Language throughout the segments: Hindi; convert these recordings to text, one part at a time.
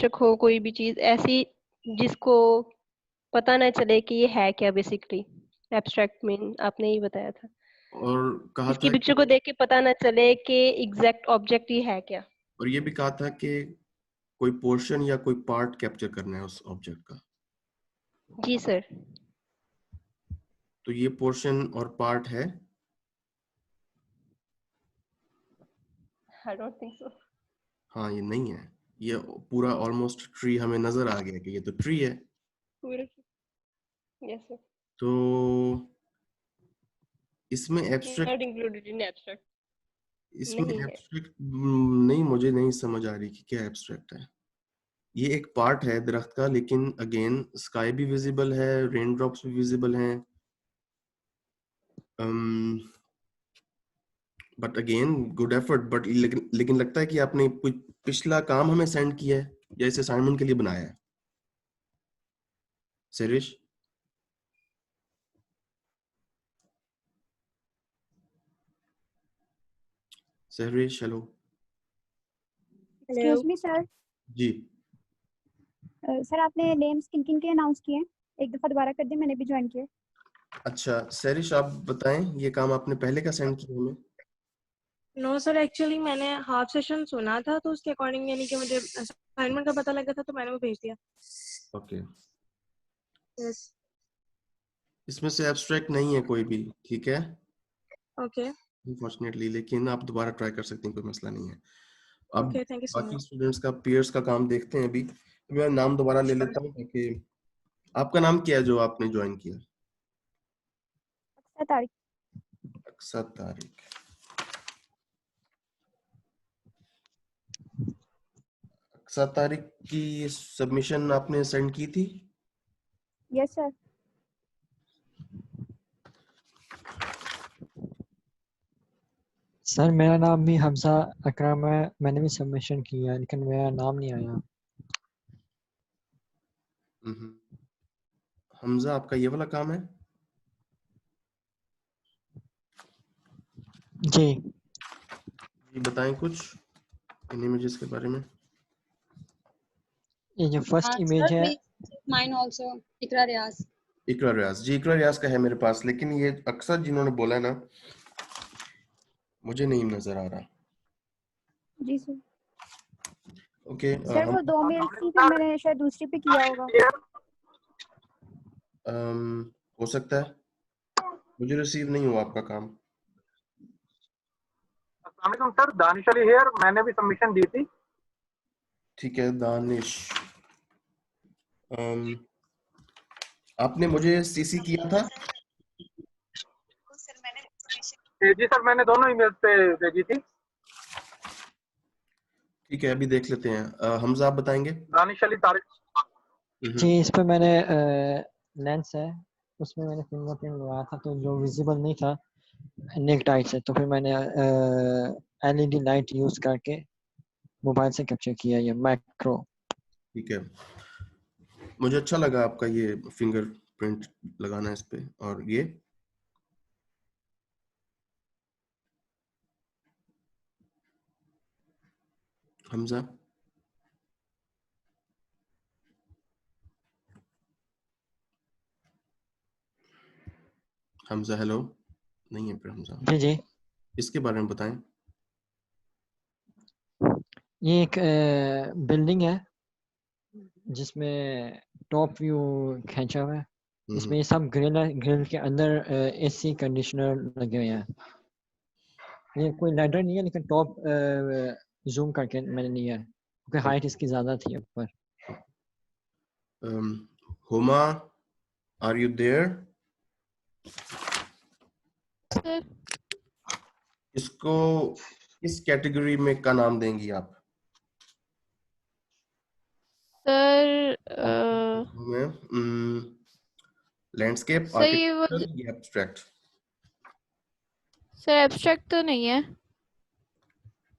बेशक हो कोई भी चीज ऐसी जिसको पता ना चले कि ये है क्या बेसिकली। एब्स्ट्रैक्ट मीन आपने ही बताया था, और कहा जिसकी था पिक्चर कि, को देख के पता ना चले कि एग्जैक्ट ऑब्जेक्ट ये है क्या। और ये भी कहा था कि कोई पोर्शन या कोई पार्ट कैप्चर करना है उस ऑब्जेक्ट का। जी सर। तो ये पोर्शन और पार्ट है। I don't think so. हाँ, ये नहीं है। ये पूरा ऑलमोस्ट ट्री हमें नजर आ गया कि ये तो ट्री है। Yes sir. तो इसमें abstract, not included in abstract. इसमें नहीं है। एब्स्ट्रैक्ट नहीं, मुझे नहीं समझ आ रही कि क्या एब्स्ट्रैक्ट है। ये एक पार्ट है दरख्त का, लेकिन अगेन स्काई भी विजिबल है, रेन ड्रॉप्स भी विजिबल हैं। But again good effort, but लेकिन लगता है कि आपने कोई पिछला काम हमें सेंड किया है या इस असाइनमेंट के लिए बनाया है। Sarish, Sahrish, hello. Excuse me sir. जी, सर आपने नेम्स किन किन के अनाउंस किए हैं? एक दफा दोबारा कर दें, मैंने भी ज्वाइन किया। अच्छा सहरिश, आप बताएं, ये काम आपने पहले का सेंड किया हमें? नो सर, एक्चुअली मैंने हाफ सेशन सुना था तो उसके अकॉर्डिंग, यानी कि मुझे असाइनमेंट का पता लगा था तो मैंने वो भेज दिया। ओके। यस। इसमें से एब्स्ट्रैक्ट नहीं है कोई भी, ठीक है, ओके अनफॉर्चुनेटली, लेकिन आप दोबारा ट्राई कर सकते हैं, कोई मसला नहीं है। अब ओके, थैंक यू सो बाकी मच। स्टूडेंट्स का, पीयर्स का काम देखते हैं। अभी मैं नाम दोबारा ले लेता हूँ ताकि, आपका नाम क्या है जो आपने ज्वाइन किया? अक्सर तारीख। अक्सर तारिक। अक्सर तारिक की सबमिशन आपने सेंड की थी? Yes sir. सर मेरा नाम भी हमजा अकरम है, मैंने भी सबमिशन किया लेकिन मेरा नाम नहीं आया। हमजा, आपका ये वाला काम है? जी। जी बताएं कुछ इन इमेजेस के बारे में। ये जो फर्स्ट इमेज है, माइन आल्सो इकरा रियाज। इकरा रियाज, जी इकरा रियाज का है मेरे पास, लेकिन ये अक्सर जिन्होंने बोला है ना, मुझे नहीं नजर आ रहा। जी सर। ओके, सर वो दो मेल थी, फिर मैंने शायद दूसरी पे किया होगा। हो सकता है, मुझे रिसीव नहीं हुआ आपका काम। अस्सलाम सर, दानिश अली हियर, मैंने भी सबमिशन दी थी। ठीक है दानिश, आपने मुझे सीसी किया था? जी सर, मैंने दोनों ईमेल्स पे भेजी थी। ठीक है, अभी देख लेते हैं। हमजा आप बताएंगे? दानिश अली तारिक। जी इस पे मैंने लेंस है, उसमें मैंने फिंगरप्रिंट लगाया था तो जो विजिबल नहीं था नेक्ड आई से, तो फिर मैंने एलईडी लाइट यूज करके मोबाइल से कैप्चर किया ये मैक्रो। ठीक है, मुझे अच्छा लगा आपका ये फिंगरप्रिंट लगाना इस पे। और ये हमजा, हमजा हेलो, नहीं है फिर हमजा। जी जी। इसके बारे में बताएं। ये एक बिल्डिंग है जिसमें टॉप व्यू खींचा हुआ है। इसमें ये सब ग्रिल है, ग्रिल के अंदर एसी कंडीशनर लगे हुए हैं। ये कोई लैडर नहीं है लेकिन टॉप जूम करके मैंने लिया है क्योंकि हाइट इसकी ज्यादा थी ऊपर। Huma, are you there? Sir इसको किस कैटेगरी में का नाम देंगी आप? सर लैंडस्केप, सर ये वो आर्किटेक्चर या एब्स्ट्रैक्ट? सर एब्स्ट्रैक्ट तो नहीं है,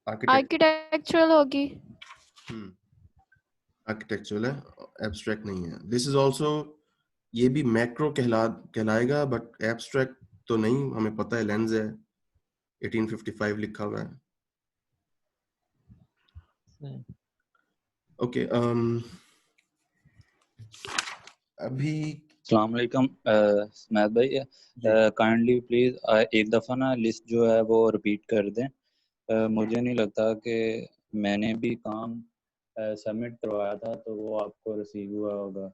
आर्किटेक्ट, आर्किटेक्चरल होगी। आर्किटेक्चरल है, एब्स्ट्रैक्ट नहीं है। दिस इज आल्सो, ये भी मैक्रो कहलाएगा, बट एब्स्ट्रैक्ट तो नहीं। हमें पता है लेंस है, 1855 लिखा हुआ है। ओके अभी अस्सलाम वालेकुम स्मैद भाई, काइंडली प्लीज एक दफ़ा ना लिस्ट जो है वो रिपीट कर दें। मुझे नहीं लगता कि मैंने भी काम सबमिट करवाया था तो वो आपको रिसीव हुआ होगा।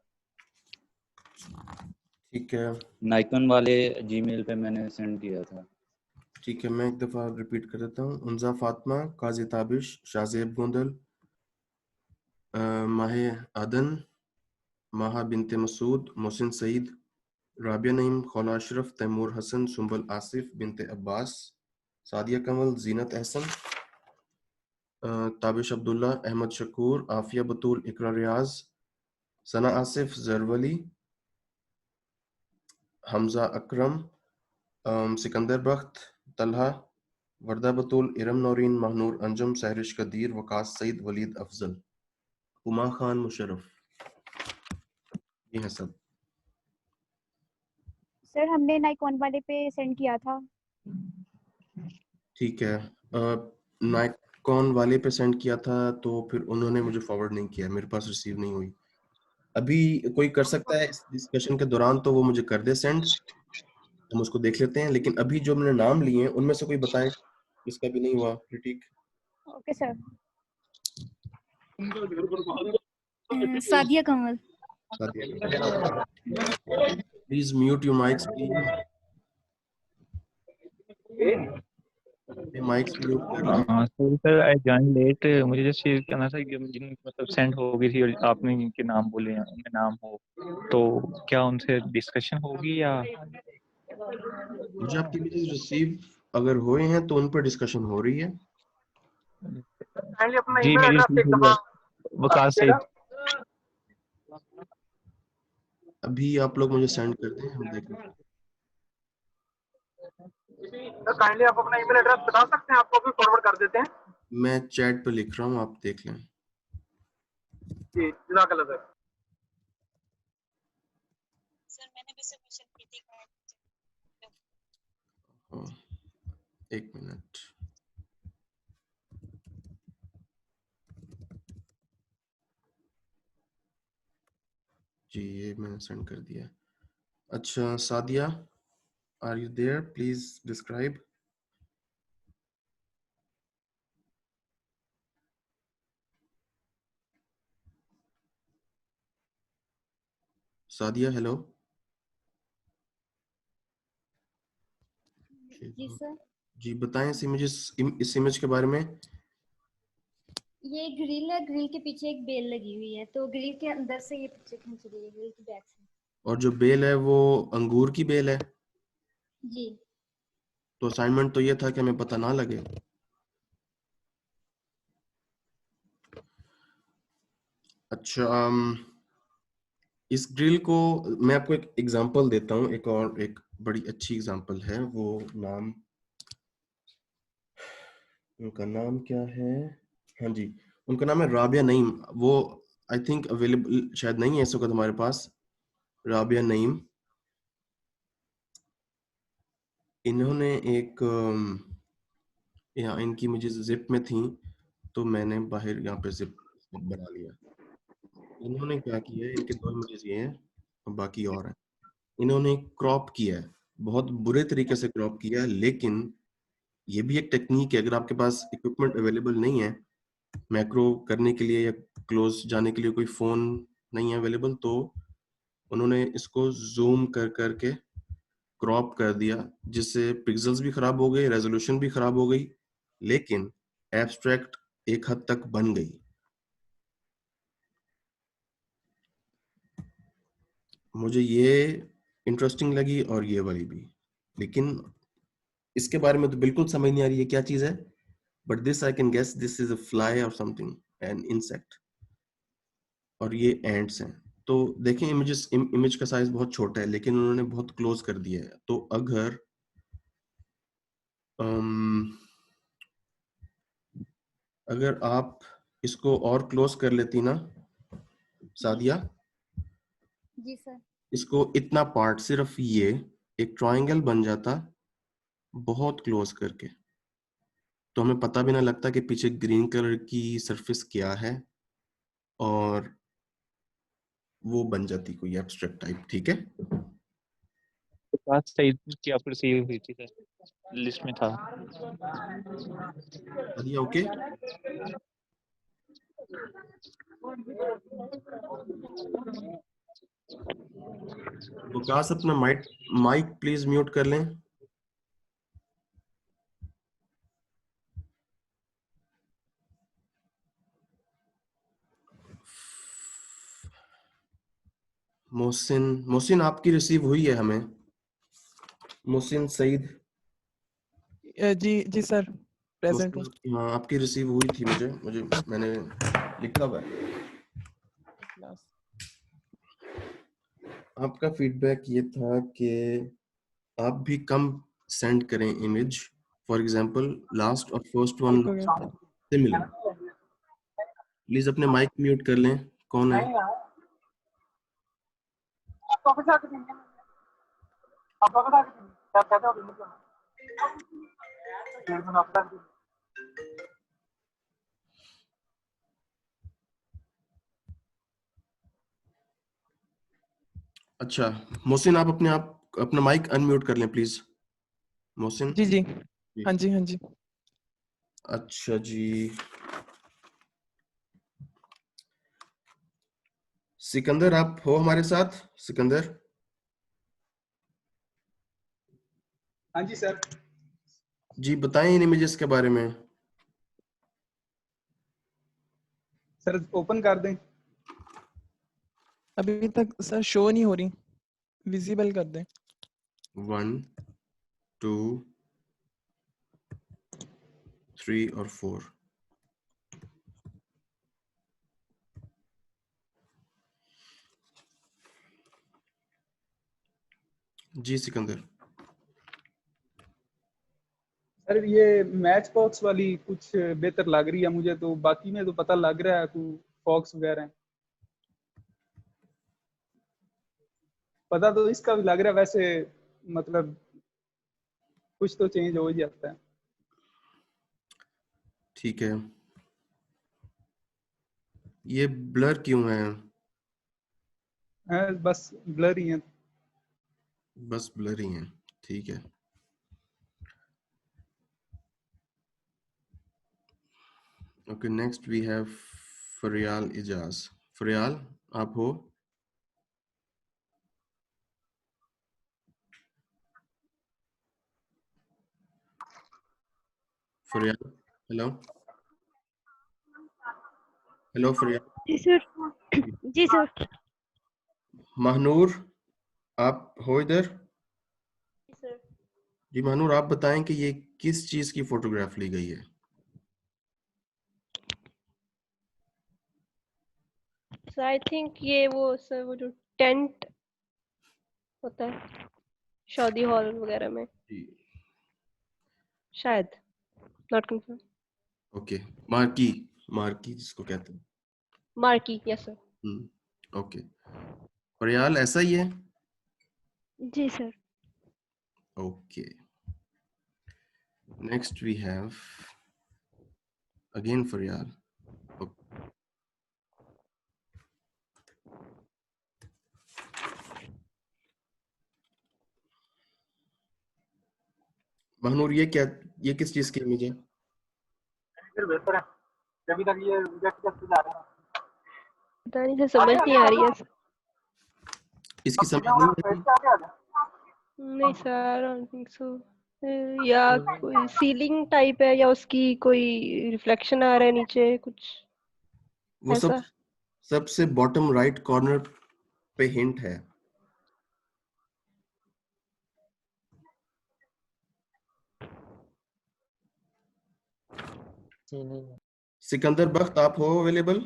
ठीक है, नाइकन वाले जीमेल पे मैंने सेंड किया था। ठीक है, मैं एक दफ़ा रिपीट कर देता हूँ। उनजा फातिमा, काजी ताबिश, शाज़ेब गोंदल, माहे आदन, माहा बिनते मसूद, मोहसिन सईद, राबिया नईम, खौला अशरफ, तैमूर हसन, सुंबल आसिफ, बिनते अब्बास, सादिया कमल, जीनत एहसन, ताबिश अब्दुल्ला, अहमद शकूर, आफिया बतूल, इकरा रियाज, सना आसिफ, जरवली, हमजा अकरम, सिकंदर बख्त, तलहा, वर्दा बतूल, इरम नौरीन, महनूर अंजम, सहरिश कदीर, वकास सईद, वलीद अफजल, उमा खान मुशर्रफ, ये हैं सब। सर हमने नाइकॉन वाले पे सेंड किया था। ठीक है, नाइकॉन वाले पे सेंड किया था तो फिर उन्होंने मुझे फॉरवर्ड नहीं किया, मेरे पास रिसीव नहीं हुई। अभी कोई कर सकता है इस डिस्कशन के दौरान तो वो मुझे कर दे सेंड, हम उसको देख लेते हैं। लेकिन अभी जो मैंने नाम लिए हैं उनमें से कोई बताए इसका भी नहीं हुआ। ठीक, okay sir. Sadia Kamal. Please mute your mics please, mics mute कर। सर आई जॉइन लेट, मुझे जस्ट ये कहना था कि जिन मतलब सेंड हो गई थी और आपने जिनके नाम बोले हैं उनके नाम हो तो क्या उनसे डिस्कशन होगी या? मुझे आपके इमेजेस रिसीव अगर हुए हैं तो उन पर डिस्कशन हो रही है। काइंडली अपना जी ईमेल मेरी एड्रेस एक दफा वकास सईद। अभी आप लोग मुझे सेंड कर दें, हम देख लेंगे। काइंडली आप अपना ईमेल एड्रेस बता सकते हैं, आपको भी फॉरवर्ड कर देते हैं। मैं चैट पे लिख रहा हूँ, आप देख लें। जी जज़ाकल्लाह सर। सर मैंने भी सबमिशन की थी। एक मिनट, जी ये मैंने सेंड कर दिया। अच्छा Sadia, are you there? Please describe. Sadia hello. जी सर। जी बताएं इस इमेज के बारे में। ये ग्रिल है, ग्रिल के पीछे एक बेल लगी हुई है, तो ग्रिल के अंदर से ये पिक्चर खींच रही है, ग्रिल की बैक से। और जो बेल है वो अंगूर की बेल है। जी। तो असाइनमेंट तो ये था कि हमें पता ना लगे। अच्छा इस ग्रिल को मैं आपको एक एग्जांपल देता हूँ, एक बड़ी अच्छी एग्जांपल है। वो नाम, उनका नाम क्या है? हाँ जी, उनका नाम है राबिया नईम। वो आई थिंक अवेलेबल शायद नहीं है इस वक्त हमारे पास। राबिया नईम, इन्होंने एक यहाँ इनकी मुझे जिप में थी तो मैंने बाहर यहाँ पे जिप बना लिया। इन्होंने क्या किया है, इनके दो इमेजेस ये हैं और बाकी और हैं। इन्होंने क्रॉप किया है, बहुत बुरे तरीके से क्रॉप किया है, लेकिन ये भी एक टेक्निक है। अगर आपके पास इक्विपमेंट अवेलेबल नहीं है मैक्रो करने के लिए या क्लोज जाने के लिए, कोई फोन नहीं है अवेलेबल, तो उन्होंने इसको जूम कर करके क्रॉप कर दिया, जिससे पिक्सेल्स भी खराब हो गए, रेजोल्यूशन भी खराब हो गई, लेकिन एब्स्ट्रैक्ट एक हद तक बन गई। मुझे ये इंटरेस्टिंग लगी और ये वाली भी, लेकिन इसके बारे में तो बिल्कुल समझ नहीं आ रही है क्या चीज है। But this I can guess this is a fly or something, an insect, और ये एंट्स हैं। तो देखें इमेज का साइज बहुत छोटा है लेकिन उन्होंने बहुत क्लोज कर दिया है। तो अगर अगर आप इसको और क्लोज कर लेती ना सादिया, जी सर। इसको इतना पार्ट, सिर्फ ये एक ट्रायंगल बन जाता बहुत क्लोज करके, तो हमें पता भी ना लगता कि पीछे ग्रीन कलर की सरफेस क्या है और वो बन जाती कोई एब्स्ट्रैक्ट टाइप। ठीक है, बात सही की आप रिसीव हुई थी सर, लिस्ट में था। आदिया ओके? विकास अपना माइक प्लीज म्यूट कर लें। मोहसिन आपकी रिसीव हुई है हमें? मोहसिन सईद? जी जी सर, प्रेजेंट हूँ। मोहसिन, हाँ आपकी रिसीव हुई थी, मुझे मैंने लिखा हुआ है। आपका फीडबैक ये था कि आप भी कम सेंड करें इमेज। फॉर एग्जांपल लास्ट और फर्स्ट वन ठीक हो गया। सिमिलर। प्लीज अपने माइक म्यूट कर लें। कौन है? अच्छा मोहसिन, आप अपना माइक अनम्यूट कर लें प्लीज। मोहसिन जी जी, जी। हाँ जी हाँ जी। अच्छा जी, सिकंदर आप हो हमारे साथ? सिकंदर हाँ जी सर। जी, बताएं इन इमेजेस के बारे में। सर ओपन कर दें। अभी तक सर शो नहीं हो रही, विजिबल कर दें। 1 2 3 और 4। जी सिकंदर। सर ये मैच बॉक्स वाली कुछ बेहतर लग रही है मुझे, तो बाकी में तो पता लग रहा है कोई फॉक्स वगैरह है। पता तो इसका भी लग रहा है वैसे, मतलब कुछ तो चेंज हो ही जाता है। ठीक है, ये ब्लर क्यों है? बस ब्लर ही है। बस ब्लर ही है, ठीक है। Okay, next we have Faryal Ijaz. Faryal आप हो? Faryal, hello hello Faryal. जी सर। जी सर। महानूर आप हो इधर? सर जी महानूर, आप बताएं कि ये किस चीज की फोटोग्राफ ली गई है? सो आई थिंक ये वो सर वो जो टेंट होता है शादी हॉल वगैरह में, जी शायद, नॉट कंफर्म। ओके, मार्की जिसको कहते हैं। Marquee, yes sir. Okay, Faryal ऐसा ही है? जी sir. Okay, next we have again Faryal. Mahnoor ये किस चीज की इमेज है? फिर बेहतर है, अभी तक ये रिजेक्ट करते जा रहे हैं। पता नहीं सर, समझ नहीं आ रही है। इसकी समझ नहीं आई? नहीं sir, I don't think so. या कोई सीलिंग टाइप है, या उसकी कोई रिफ्लेक्शन आ रहा है नीचे कुछ वो ऐसा। सबसे बॉटम राइट कॉर्नर पे हिंट है। सिकंदर बख्त आप हो अवेलेबल?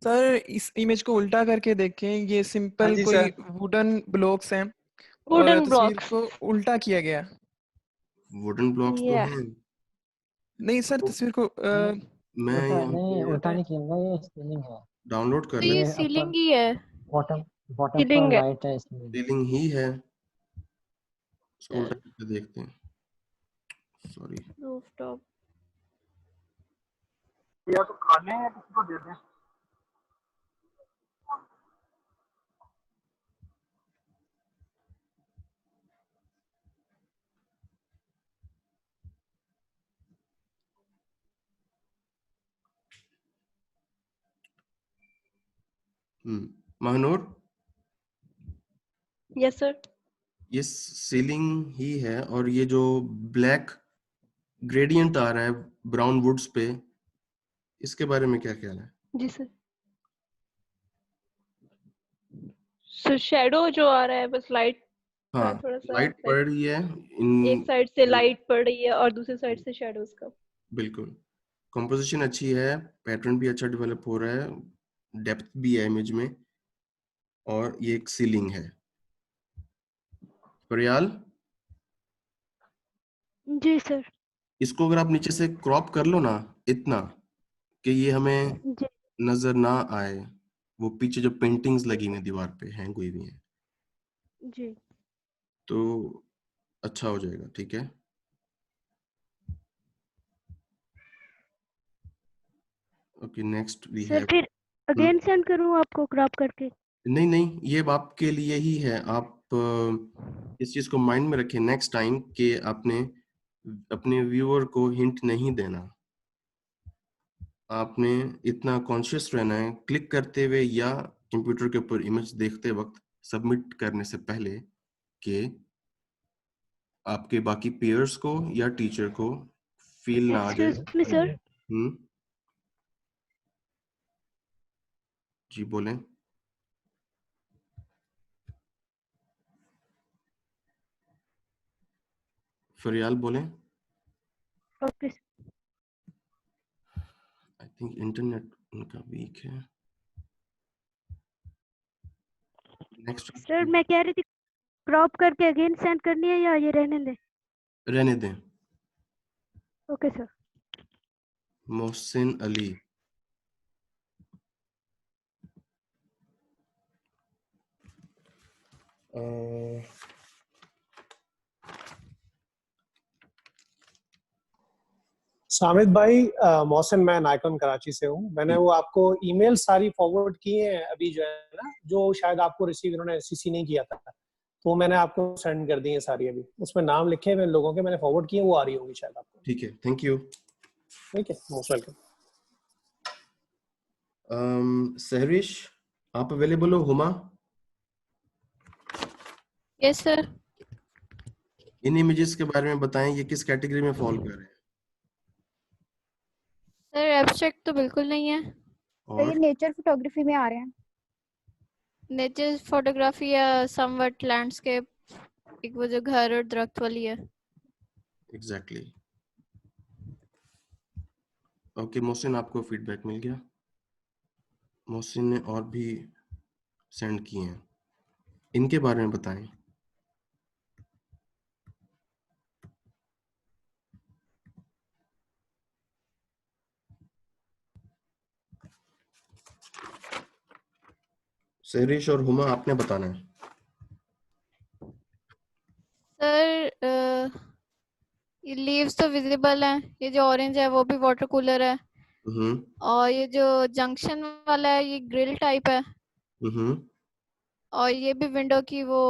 सर इस इमेज को उल्टा करके देखें, ये हाँ सिंपल जी कोई सर। वुडन ब्लॉक्स हैं और वुडन तस्वीर ब्लॉक्स, को उल्टा किया गया। वुडन ब्लॉक्स तो या हैं। नहीं सर, तस्वीर को मैं उल्टा यहाँ नहीं, पे उल्टा नहीं किया गया, ये सीलिंग है। डाउनलोड कर तो ये लें। ये सीलिंग अपर ही है। बॉटम बॉटम पर सीलिंग है। लाइट है इसमें। सीलिंग ही है, इसको उल्टा करके देखते हैं। Sorry, rooftop. या तो खाने या किसी को दे दें। Mahnoor, yes sir. ये सीलिंग ही है और ये जो ब्लैक ग्रेडियंट आ रहा है ब्राउन वुड्स पे, इसके बारे में क्या ख्याल है? जी सर। सर शैडो जो आ रहा है, बस लाइट का हाँ, थोड़ा सा लाइट पड़ effect। रही है एक साइड से लाइट पड़ रही है और दूसरी साइड से शैडोज का। बिल्कुल। कंपोजिशन अच्छी है, पैटर्न भी अच्छा डेवलप हो रहा है, डेप्थ भी है इमेज में, और ये एक सीलिंग है। परियाल, जी सर। इसको अगर आप नीचे से क्रॉप कर लो ना इतना कि ये हमें जी नजर ना आए, वो पीछे जो पेंटिंग्स लगी हुई हैं दीवार पे हैंग हुई हुई हैं, जी तो अच्छा हो जाएगा। ठीक है, okay next we sir, have. फिर अगेन सेंड करूँ आपको क्रॉप करके? नहीं नहीं, ये आपके लिए ही है। आप इस चीज को माइंड में रखें नेक्स्ट टाइम कि आपने अपने व्यूअर को हिंट नहीं देना, आपने इतना कॉन्शियस रहना है क्लिक करते हुए या कंप्यूटर के ऊपर इमेज देखते वक्त सबमिट करने से पहले कि आपके बाकी पेयर्स को या टीचर को फील ना आ जाए। Excuse me sir. जी बोलें। फरियाल बोलें। ओके आई थिंक इंटरनेट उनका वीक है। नेक्स्ट सर, मैं कह रही थी क्रॉप करके अगेन सेंड करनी है या ये रहने दें? रहने दें। Okay sir. मोहसिन अली, सामिद भाई, मोहसिन, मैं नायकन कराची से हूँ। मैंने वो आपको ईमेल सारी फॉरवर्ड की हैं अभी, जो है ना, जो शायद आपको रिसीव इन्होंने सीसी नहीं किया था, तो मैंने आपको सेंड कर दी है सारी। अभी उसमें नाम लिखे हुए लोगों के मैंने फॉरवर्ड किए, वो आ रही होगी शायद आपको। ठीक है, थैंक यू। ठीक है, मोस्ट वेलकम। सहरिश, आप अवेलेबल हो? Huma, yes sir. इन इमेजेस के बारे में बताएं, ये किस कैटेगरी में फॉल कर रहे हैं? सर एब्स्ट्रैक्ट तो बिल्कुल नहीं है। तो ये और नेचर फोटोग्राफी में आ रहे हैं। नेचर फोटोग्राफी या समवट लैंडस्केप, एक वो जो घर और दरख्त वाली है। एग्जैक्टली। ओके मोहसिन, आपको फीडबैक मिल गया। मोहसिन ने और भी सेंड किए हैं, इनके बारे में बताएं। सहरिश और हुमा, आपने बताना है। सर ये लीव्स तो विजिबल हैं, ये जो ऑरेंज है वो भी वाटर कूलर है, और ये जो जंक्शन वाला है ये ग्रिल टाइप है, और ये भी विंडो की वो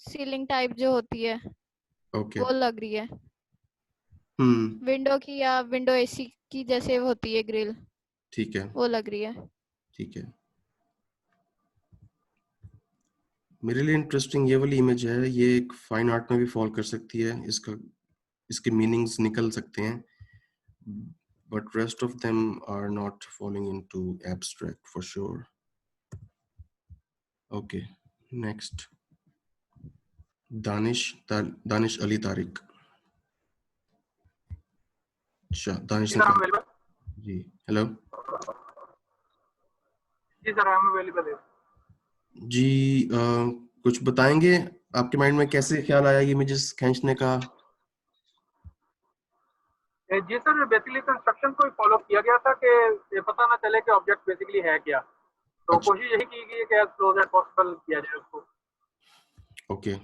सीलिंग टाइप जो होती है वो लग रही है। विंडो की या विंडो एसी की जैसे होती है ग्रिल, ठीक है, वो लग रही है। ठीक है। मेरे लिए इंटरेस्टिंग ये वाली इमेज है, ये एक फाइन आर्ट में भी फॉल कर सकती है, इसके मीनिंग्स निकल सकते हैं, but rest of them are not falling into abstract for sure. Okay next, Danish Ali Tariq. अच्छा दानिश जी, हेलो जी सर, आई एम अवेलेबल। जी, कुछ बताएंगे आपके माइंड में कैसे ख्याल आया ये इमेजेस खींचने का? जी सर, बेसिकली इंस्ट्रक्शन को फॉलो किया गया था कि ये पता ना चले कि ऑब्जेक्ट बेसिकली है क्या, तो कोशिश यही की गई है कि एज क्लोज एज पॉसिबल किया जाए उसको। ओके,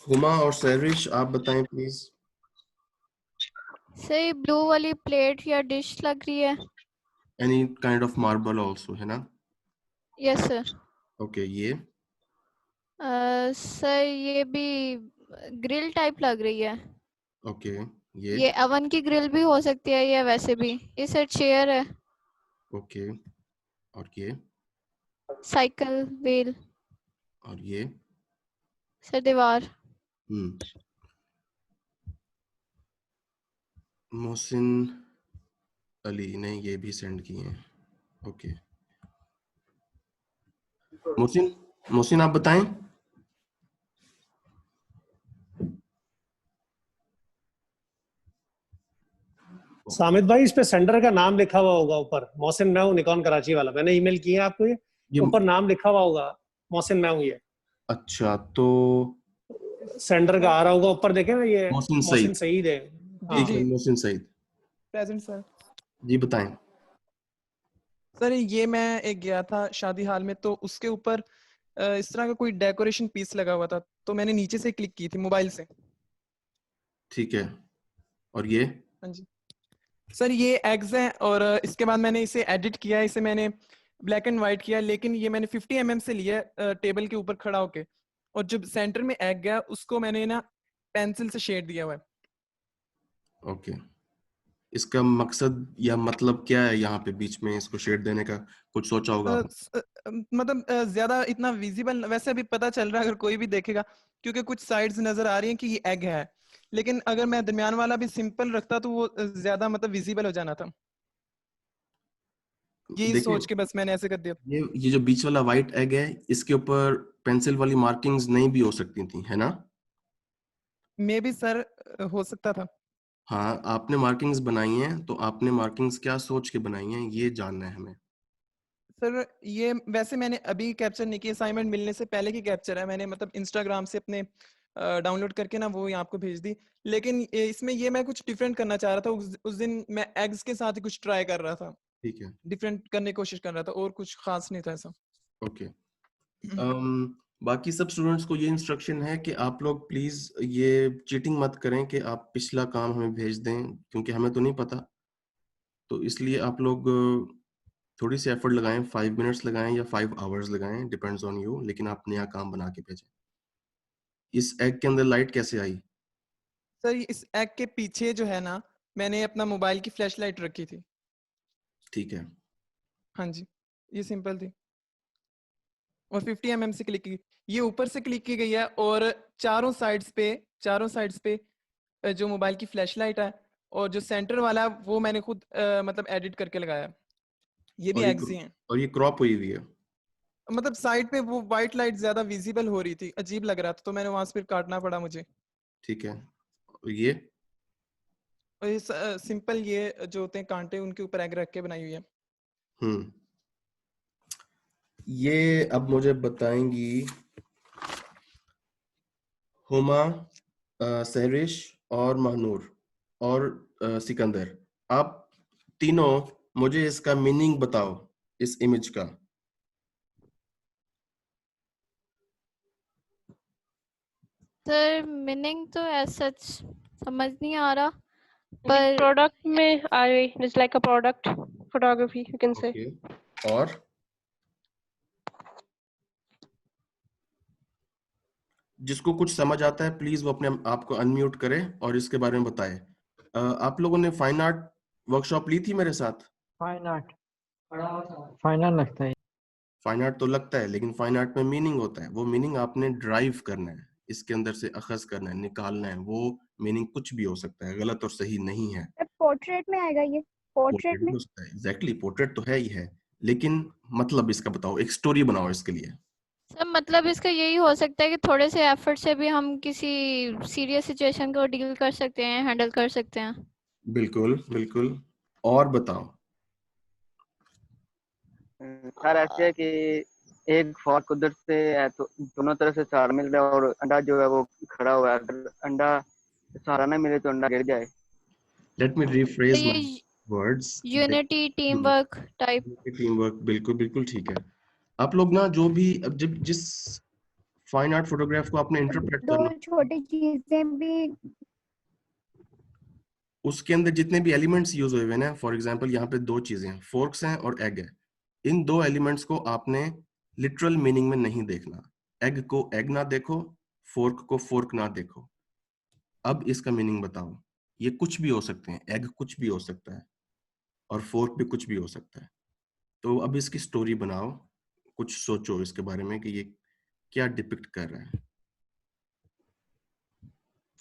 हुमा और सहरिश, आप बताएं प्लीज। सर ये ब्लू वाली प्लेट या डिश लग रही है। Any kind of marble also, है ना? Yes sir. ओके, ये सर ये भी ग्रिल टाइप लग रही है। ओके, ये अवन की ग्रिल भी हो सकती है या वैसे भी। ये सर चेयर है। ओके, और ये साइकिल व्हील। और ये सर दीवार। मोहसिन अली ने ये भी सेंड किए हैं। ओके, मोहसिन आप बताएं। सामित भाई, इस पे सेंडर का नाम लिखा हुआ होगा ऊपर। मोहसिन मैं हूँ, निकॉन कराची वाला। मैंने ईमेल किया है आपको, ये ऊपर नाम लिखा हुआ होगा, मोहसिन मैं हूँ ये। अच्छा, तो सेंडर का आ रहा होगा ऊपर, देखे ना, ये मोहसिन मोहसिन सईद है। ठीक है, मोहसिन सईद प्रेजेंट सर। जी बताएं। सर ये मैं एक गया था शादी हाल में, तो उसके ऊपर इस तरह का कोई डेकोरेशन पीस लगा हुआ था, तो मैंने नीचे से क्लिक की थी मोबाइल से। ठीक है, और ये हाँ जी सर, ये एग्स हैं, और इसके बाद मैंने इसे एडिट किया, इसे मैंने ब्लैक एंड व्हाइट किया, लेकिन ये मैंने 50 mm से लिया टेबल के ऊपर खड़ा होके, और जब सेंटर में एग गया उसको मैंने ना पेंसिल से शेड दिया हुआ है। ओके, इसका मकसद या मतलब क्या है यहाँ पे बीच में इसको शेड देने का? कुछ सोचा होगा आपने? मतलब ज्यादा इतना विजिबल वैसे अभी पता चल रहा है अगर कोई भी देखेगा, क्योंकि कुछ साइड्स नजर आ रही हैं कि ये एग है, लेकिन अगर मैं दरमियान वाला भी सिंपल रखता तो वो ज्यादा मतलब विजिबल हो जाना था। यही सोच के बस मैंने ऐसे कर दिया। ये जो बीच वाला व्हाइट एग है, इसके ऊपर पेंसिल वाली मार्किंग्स नहीं भी हो सकती थी, है ना? मे बी सर हो सकता था। हाँ, आपने मार्किंग्स बनाई हैं, तो आपने मार्किंग्स क्या सोच के बनाई हैं, ये जानना है हमें। सर ये वैसे मैंने अभी कैप्चर नहीं किया, असाइनमेंट मिलने से पहले की कैप्चर है, मैंने मतलब इंस्टाग्राम से अपने डाउनलोड करके ना वो यहाँ आपको भेज दी, लेकिन इसमें ये मैं कुछ डिफरेंट करना चाह रहा था। उस दिन मैं एग्स के साथ ही कुछ ट्राई कर रहा था, ठीक है, डिफरेंट करने की कोशिश कर रहा था, और कुछ खास नहीं था ऐसा। ओके। बाकी सब स्टूडेंट्स को ये इंस्ट्रक्शन है कि आप लोग प्लीज ये चीटिंग मत करें कि आप पिछला काम हमें भेज दें, क्योंकि हमें तो नहीं पता। तो इसलिए आप लोग थोड़ी सी एफर्ट लगाएं, 5 मिनट्स लगाएं या 5 आवर्स लगाएं, डिपेंड्स ऑन यू, लेकिन आप नया काम बना के भेजें। इस एग के अंदर लाइट कैसे आई? सर इस एग के पीछे जो है ना, मैंने अपना मोबाइल की फ्लैश लाइट रखी थी। ठीक है, हाँ जी, ये सिंपल थी, और 50 mm से क्लिक की, ये ऊपर से क्लिक की गई है, और चारों साइड्स पे जो मोबाइल की फ्लैश लाइट है, और जो सेंटर वाला है वो मैंने खुद मतलब एडिट करके लगाया। ये भी एग्स ही हैं। और ये क्रॉप हुई हुई है। मतलब साइड पे वो व्हाइट लाइट ज्यादा विजिबल हो रही थी, अजीब लग रहा था, तो मैंने वहां से फिर काटना पड़ा मुझे। ठीक है, और ये सिंपल ये जो होते हैं कांटे, उनके ऊपर एग रख के बनाई हुई है। ये अब मुझे बताएंगी हुमा, सहरिश और महनूर और सिकंदर, आप तीनों मुझे इसका मीनिंग बताओ, इस इमेज का। सर मीनिंग तो ऐसा समझ नहीं आ रहा, पर प्रोडक्ट में आ रही, it's like a product photography you can say. और जिसको कुछ समझ आता है प्लीज वो अपने आप को अनम्यूट करे और इसके बारे में बताए। आप लोगों ने फाइन आर्ट वर्कशॉप ली थी मेरे साथ? फाइन आर्ट लगता है। फाइन आर्ट तो लगता है, लेकिन फाइन आर्ट में मीनिंग होता है, वो मीनिंग आपने ड्राइव करना है, इसके अंदर से अखज करना है, निकालना है। वो मीनिंग कुछ भी हो सकता है, गलत और सही नहीं है। पोर्ट्रेट में आएगा ये? पोर्ट्रेट में हो सकता है, एग्जैक्टली, पोर्ट्रेट तो है ही है, लेकिन मतलब इसका बताओ, एक स्टोरी बनाओ इसके लिए। सर मतलब इसका यही हो सकता है कि थोड़े से एफर्ट से भी हम किसी सीरियस सिचुएशन को डील कर सकते हैं, हैंडल कर सकते हैं। बिल्कुल बिल्कुल, और बताओ। सर ऐसे है कि एक फॉर्क उधर से है, तो दोनों तरफ से सहारा मिल रहा है, और अंडा जो है वो खड़ा हुआ है, अगर अंडा सहारा ना मिले तो अंडा गिर जाए। लेट मी rephrase ये my words. Unity, team work type. Team work, बिल्कुल बिल्कुल ठीक है। आप लोग ना जो भी, अब जब जिस फाइन आर्ट फोटोग्राफ को आपने इंटरप्रेट दो करना, छोटी चीजें भी, उसके अंदर जितने भी एलिमेंट्स यूज हुए हैं ना, फॉर एग्जांपल यहाँ पे 2 चीजें हैं, फोर्क्स हैं और एग है। इन 2 एलिमेंट्स को आपने लिटरल मीनिंग में नहीं देखना। एग को एग ना देखो, फोर्क को फोर्क ना देखो। अब इसका मीनिंग बताओ। ये कुछ भी हो सकते हैं, एग कुछ भी हो सकता है और फोर्क भी कुछ भी हो सकता है। तो अब इसकी स्टोरी बनाओ, कुछ सोचो इसके बारे में कि ये क्या डिपिक्ट कर रहा है।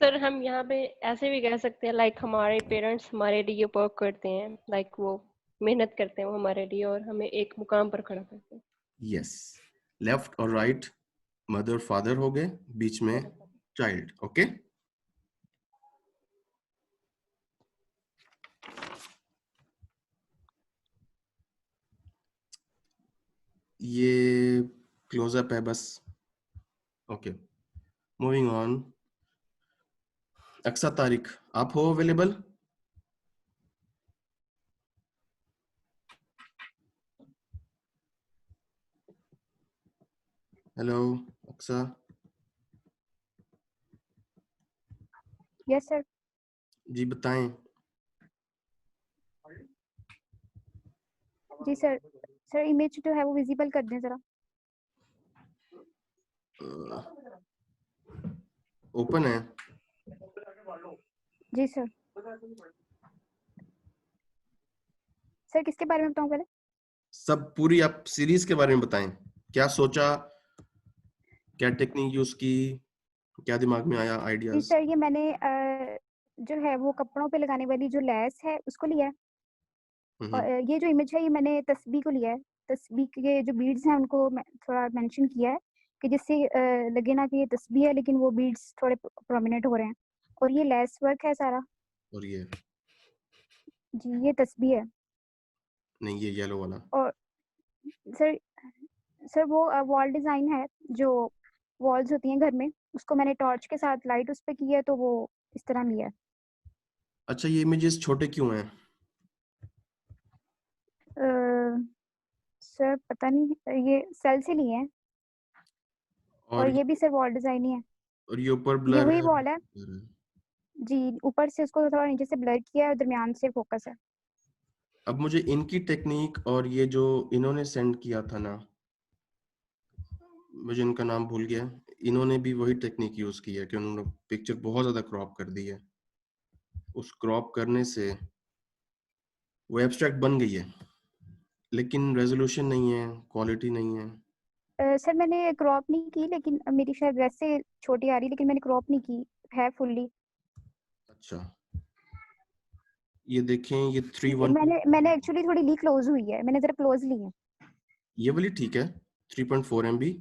सर हम यहाँ पे ऐसे भी कह सकते हैं लाइक हमारे पेरेंट्स हमारे लिए वर्क करते हैं, लाइक वो मेहनत करते हैं वो हमारे लिए और हमें एक मुकाम पर खड़ा करते हैं। यस, लेफ्ट और राइट मदर फादर हो गए, बीच में चाइल्ड। ओके, ये क्लोजअप है बस। Okay, moving on. Aqsa Tariq, आप हो available? Hello Aqsa. Yes sir. जी बताएं। जी सर। सर इमेज जो है वो विजिबल कर दें जरा। ओपन है? जी सर। सर किसके बारे में बताऊं पहले? सब पूरी आप सीरीज के बारे में बताएं। क्या सोचा, क्या टेक्निक यूज की, क्या दिमाग में आया जी आइडियाज? सर ये मैंने जो है वो कपड़ों पे लगाने वाली जो लैस है उसको लिया है और ये जो इमेज है ये मैंने तस्बीह को लिया है। तस्बीह के जो बीड्स हैं उनको थोड़ा मेंशन किया है कि जिससे लगे ना कि ये तस्बीह है लेकिन वो बीड्स थोड़े प्रोमिनेंट हो रहे हैं। और ये लेस वर्क है सारा। और ये जी ये तस्बीह है। नहीं, ये येलो वाला। और सर सर वो वॉल डिजाइन है जो वॉल्स होती हैं घर में, उसको मैंने टॉर्च के साथ लाइट उस पे की है तो वो इस तरह लिया है। अच्छा, ये इमेजेस छोटे क्यों हैं? सर पता नहीं ये सेल से लिए हैं और ये भी सर वॉल डिजाइन ही है। और ये ऊपर ये ब्लर वही है। वॉल है जी, ऊपर से उसको थोड़ा नीचे से ब्लर किया है और दरमियान से फोकस है। अब मुझे इनकी टेक्निक और ये जो इन्होंने सेंड किया था ना, मुझे इनका नाम भूल गया, इन्होंने भी वही टेक्निक यूज की है कि उन्होंने पिक्चर बहुत ज्यादा क्रॉप कर दी है। उस क्रॉप करने से वो एब्स्ट्रैक्ट बन गई है लेकिन रेजोल्यूशन नहीं है, क्वालिटी नहीं है। सर मैंने क्रॉप नहीं की लेकिन मेरी शायद वैसे छोटी आ रही लेकिन मैंने क्रॉप नहीं की है फुल्ली। अच्छा, ये देखें, ये 312 मैंने एक्चुअली थोड़ी ली क्लोज हुई है, मैंने जरा क्लोज ली है। ये वाली ठीक है, 3.4 MB,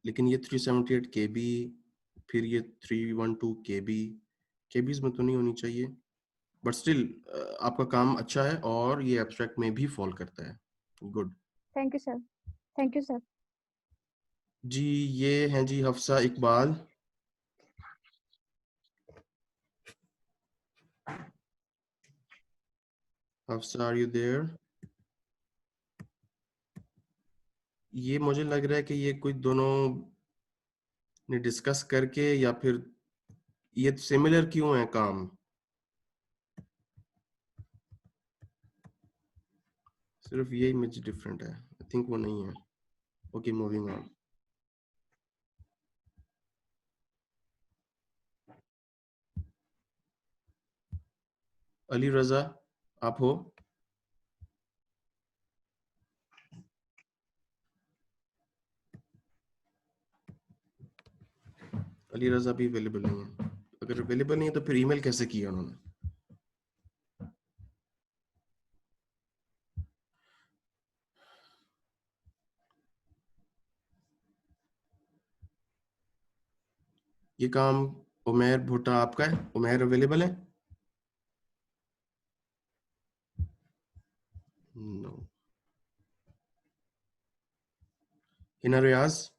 लेकिन ये 378 KB, फिर ये 312 KB, केबीज में तो नहीं होनी चाहिए, बट स्टिल आपका काम अच्छा है और ये एब्स्ट्रैक्ट में भी फॉल करता है। Good. Thank you sir. Thank you sir. जी ये हैं जी Hafsa Iqbal. Hafsa, are you there? ये मुझे लग रहा है कि ये कोई दोनों ने डिस्कस करके, या फिर ये सिमिलर क्यों है काम? सिर्फ ये इमेज डिफरेंट है, आई थिंक वो नहीं है। Okay, moving on. Ali Raza, आप हो? अली रजा भी अवेलेबल नहीं है। अगर अवेलेबल नहीं है तो फिर ईमेल कैसे किया उन्होंने? ये काम उमेर भुट्टा आपका है? उमेर अवेलेबल है? नो। हिना रियाज,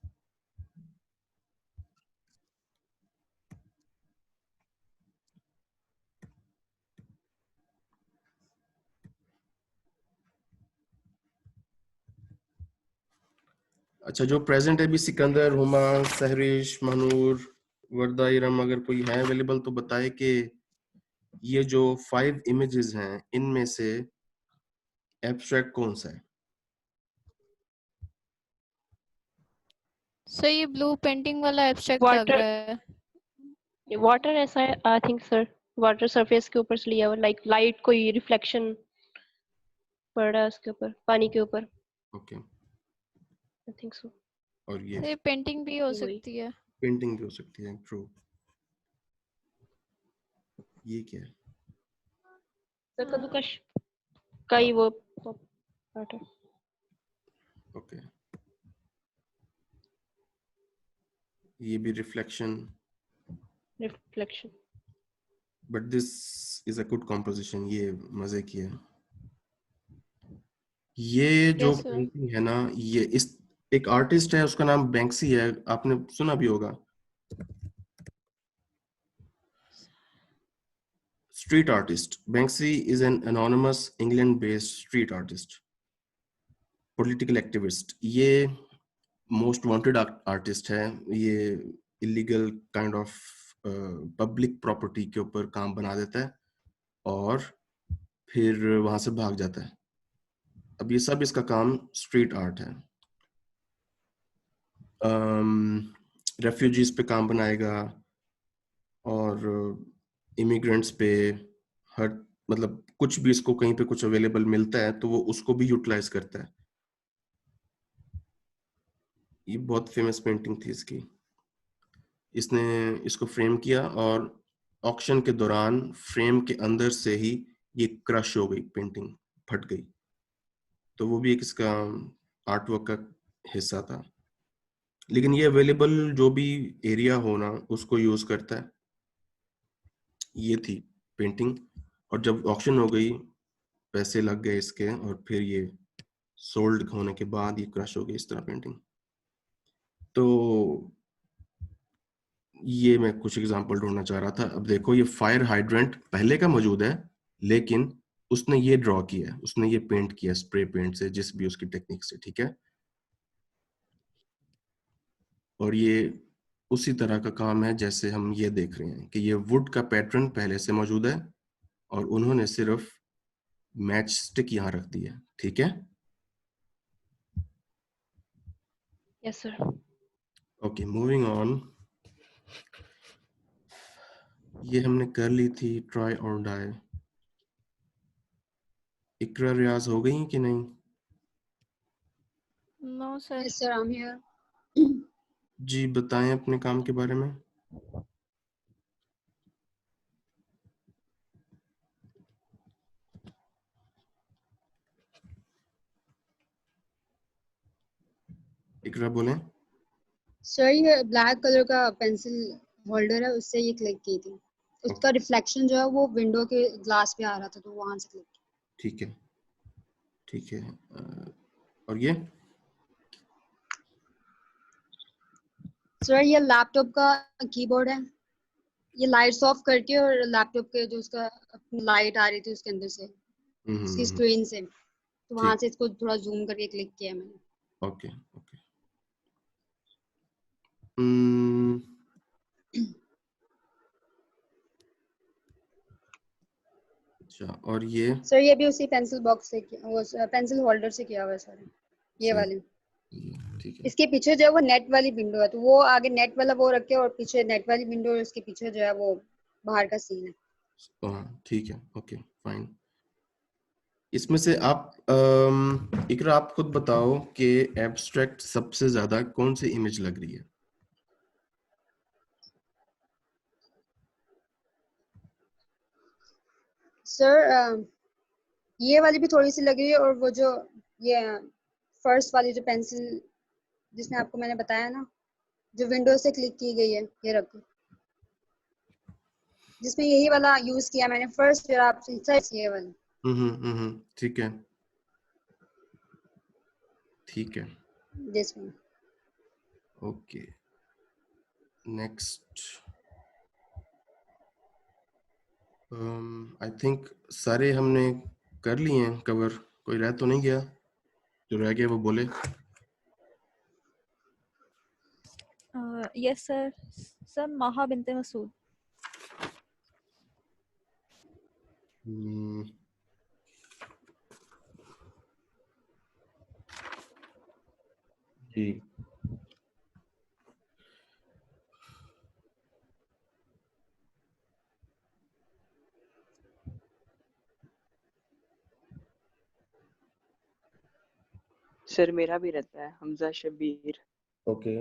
अच्छा जो प्रेजेंट है भी सिकंदर, हुमा, सहरिश, महनूर, वर्दा, इरम, अगर कोई है अवेलेबल तो बताए कि ये जो 5 इमेजेस हैं इनमें से एब्स्ट्रैक्ट कौन सा है? सर ये ब्लू पेंटिंग वाला एब्स्ट्रैक्ट लग वाटर, रहा है। वाटर ऐसा है आई थिंक सर। वाटर सरफेस के ऊपर से लिया हुआ, लाइक लाइट कोई रिफ्लेक्शन पड़ रहा है उसके ऊपर, पानी के ऊपर। Okay, I think so. और ये ये पेंटिंग भी हो वही। सकती है। पेंटिंग भी हो सकती है, ट्रू। ये क्या है? तो कद्दूकश का ही वो पार्ट है। ओके, ये भी reflection, reflection. But this is a good composition, ये मजे की है। ये जो Yes, sir. पेंटिंग है ना, ये इस एक आर्टिस्ट है, उसका नाम बैंक्सी है, आपने सुना भी होगा। Street artist. Banksy is an anonymous England-based street artist, political activist. ये most wanted artist है। ये illegal kind of public property के ऊपर काम बना देता है और फिर वहां से भाग जाता है। अब ये सब इसका काम स्ट्रीट आर्ट है। रेफ्यूजीज पे काम बनाएगा और इमिग्रेंट्स पे, हर मतलब कुछ भी इसको कहीं पे कुछ अवेलेबल मिलता है तो वो उसको भी यूटिलाइज करता है। ये बहुत फेमस पेंटिंग थी इसकी। इसने इसको फ्रेम किया और ऑक्शन के दौरान फ्रेम के अंदर से ही ये क्रश हो गई, पेंटिंग फट गई। तो वो भी एक इसका आर्टवर्क का हिस्सा था। लेकिन ये अवेलेबल जो भी एरिया हो ना उसको यूज करता है। ये थी पेंटिंग, और जब ऑक्शन हो गई, पैसे लग गए इसके, और फिर ये सोल्ड होने के बाद ये क्रश हो गई इस तरह पेंटिंग। तो ये मैं कुछ एग्जांपल ढूंढना चाह रहा था। अब देखो, ये फायर हाइड्रेंट पहले का मौजूद है, लेकिन उसने ये ड्रॉ किया है, उसने ये पेंट किया स्प्रे पेंट से, जिस भी उसकी टेक्निक से, ठीक है। और ये उसी तरह का काम है जैसे हम ये देख रहे हैं कि ये वुड का पैटर्न पहले से मौजूद है और उन्होंने सिर्फ मैच स्टिक यहाँ रख दी है, ठीक है। Yes sir. Okay, moving on. ये हमने कर ली थी ट्राई और डाई। इकरा रियाज हो गई कि नहीं? No, sir. Yes, sir, I'm here. जी बताएं अपने काम के बारे में। इकरा बोलें। सर ये ब्लैक कलर का पेंसिल होल्डर है, उससे ये क्लिक की थी। उसका रिफ्लेक्शन जो है वो विंडो के ग्लास पे आ रहा था, तो वहां से क्लिक। ठीक है, ठीक है। और ये सर ये लैपटॉप का कीबोर्ड है। ये लाइट्स ऑफ करके और लैपटॉप के जो उसका लाइट आ रही थी उसके अंदर से, उसकी स्क्रीन से, तो वहां से इसको थोड़ा जूम करके क्लिक किया मैंने। Okay okay. अच्छा, और ये सर ये भी उसी पेंसिल बॉक्स से किया, वो पेंसिल होल्डर से किया हुआ है सर, ये वाली। ठीक है। इसके पीछे जो है वो नेट वाली विंडो है, तो वो आगे नेट वाला वो रखे और पीछे नेट वाली विंडो, और उसके पीछे जो है वो बाहर का सीन है। ठीक है, ओके फाइन। इसमें से आप इकरा आप खुद बताओ कि एब्स्ट्रैक्ट सबसे ज्यादा कौन सी इमेज लग रही है? सर ये वाली भी थोड़ी सी लग रही है, और वो जो ये फर्स्ट वाली जो पेंसिल जिसमें आपको मैंने बताया ना, जो विंडो से क्लिक की गई है, ये रखो, जिसमें यही वाला यूज किया मैंने फर्स्ट, फिर आप ये वाला। ठीक है, ठीक है। This one. Okay, next. I think सारे हमने कर लिए हैं कवर, कोई रह तो नहीं गया? जो रह गया वो बोले। Yes sir. सर माहा बिनते मसूद। जी, सर मेरा भी रहता है हमजा शबीर। ओके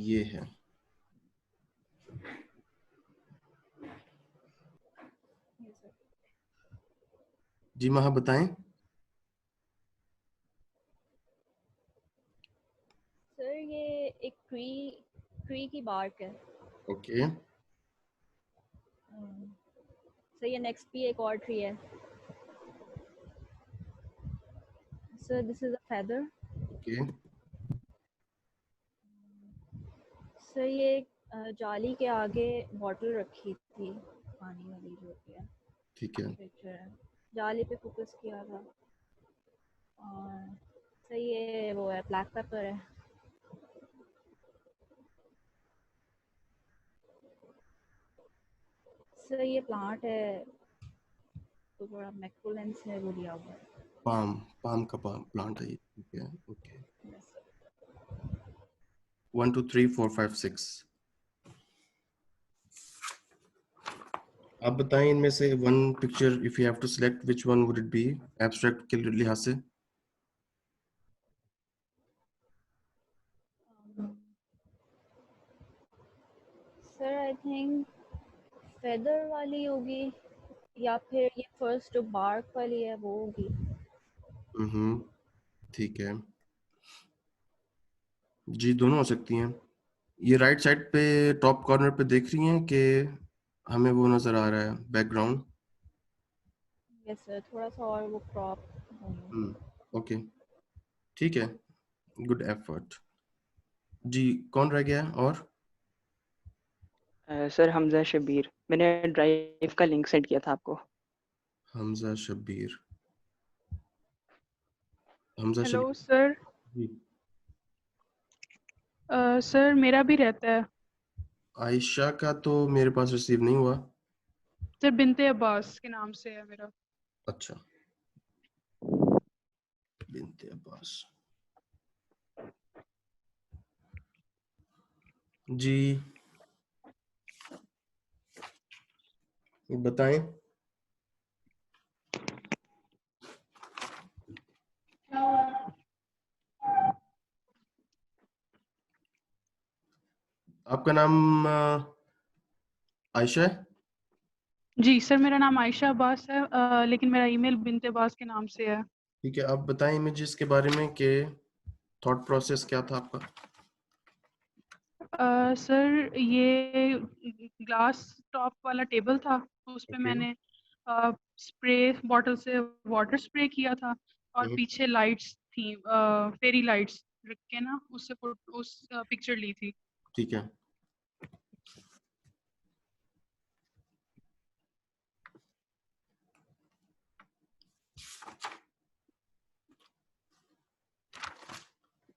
ये है। जी महा बताएं। सर ये एक ट्री की बार्क है। ओके सर ये नेक्स्ट भी एक और ट्री है। Sir this is a feather. Okay sir ये जाली के आगे बॉटल रखी थी पानी वाली जो होती है। ठीक है पिक्चर है, जाली पे फोकस किया था। और सर ये वो है ब्लैक पेपर है। सर ये प्लांट है तो थोड़ा मैक्रोलेंस है वो लिया हुआ है। पाम का प्लांट है ये। ठीक है ओके 1 2 3 4 5 6 आप बताएं इनमें से one picture if you have to select which one would it be abstract के लिहाज से। सर आई थिंक फेदर वाली होगी या फिर ये फर्स्ट जो बार्क वाली है वो होगी। ठीक है जी दोनों हो सकती हैं। ये राइट साइड पे टॉप कॉर्नर पे देख रही हैं कि हमें वो नजर आ रहा है बैकग्राउंड। यस सर थोड़ा सा और वो क्रॉप। ओके ठीक है गुड एफर्ट। जी कौन रह गया और? सर हमजा शबीर, मैंने ड्राइव का लिंक सेंड किया था आपको। हमजा शबीर। Hamza hello Shabbir sir. जी सर मेरा भी रहता है। आयशा का तो मेरे पास रिसीव नहीं हुआ। सर बिनते अब्बास के नाम से है मेरा। अच्छा बिनते अब्बास जी बताएं। आपका नाम आयशा है? जी सर मेरा नाम आयशा अब्बास है लेकिन मेरा ईमेल बिनते अब्बास के नाम से है। ठीक है आप बताएं इमेजेस के बारे में कि थॉट प्रोसेस क्या था आपका। सर ये ग्लास टॉप वाला टेबल था उस पे मैंने स्प्रे बॉटल से वाटर स्प्रे किया था और पीछे लाइट्स थी फेरी लाइट्स रख के ना उससे उस पिक्चर ली थी। ठीक है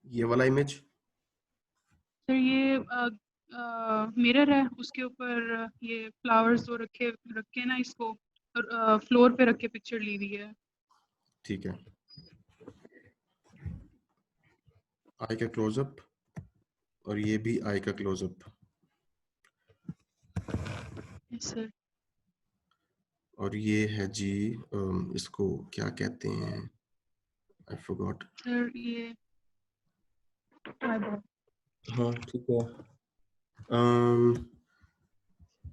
ये वाला इमेज सर ये मिरर है उसके ऊपर ये फ्लावर्स जो रख के ना इसको फ्लोर पे रख के पिक्चर ली हुई है। ठीक है आई का क्लोजअप और ये भी आई का क्लोजअप। सर और ये है जी इसको क्या कहते हैं आई फॉरगॉट। सर ये हाँ ठीक है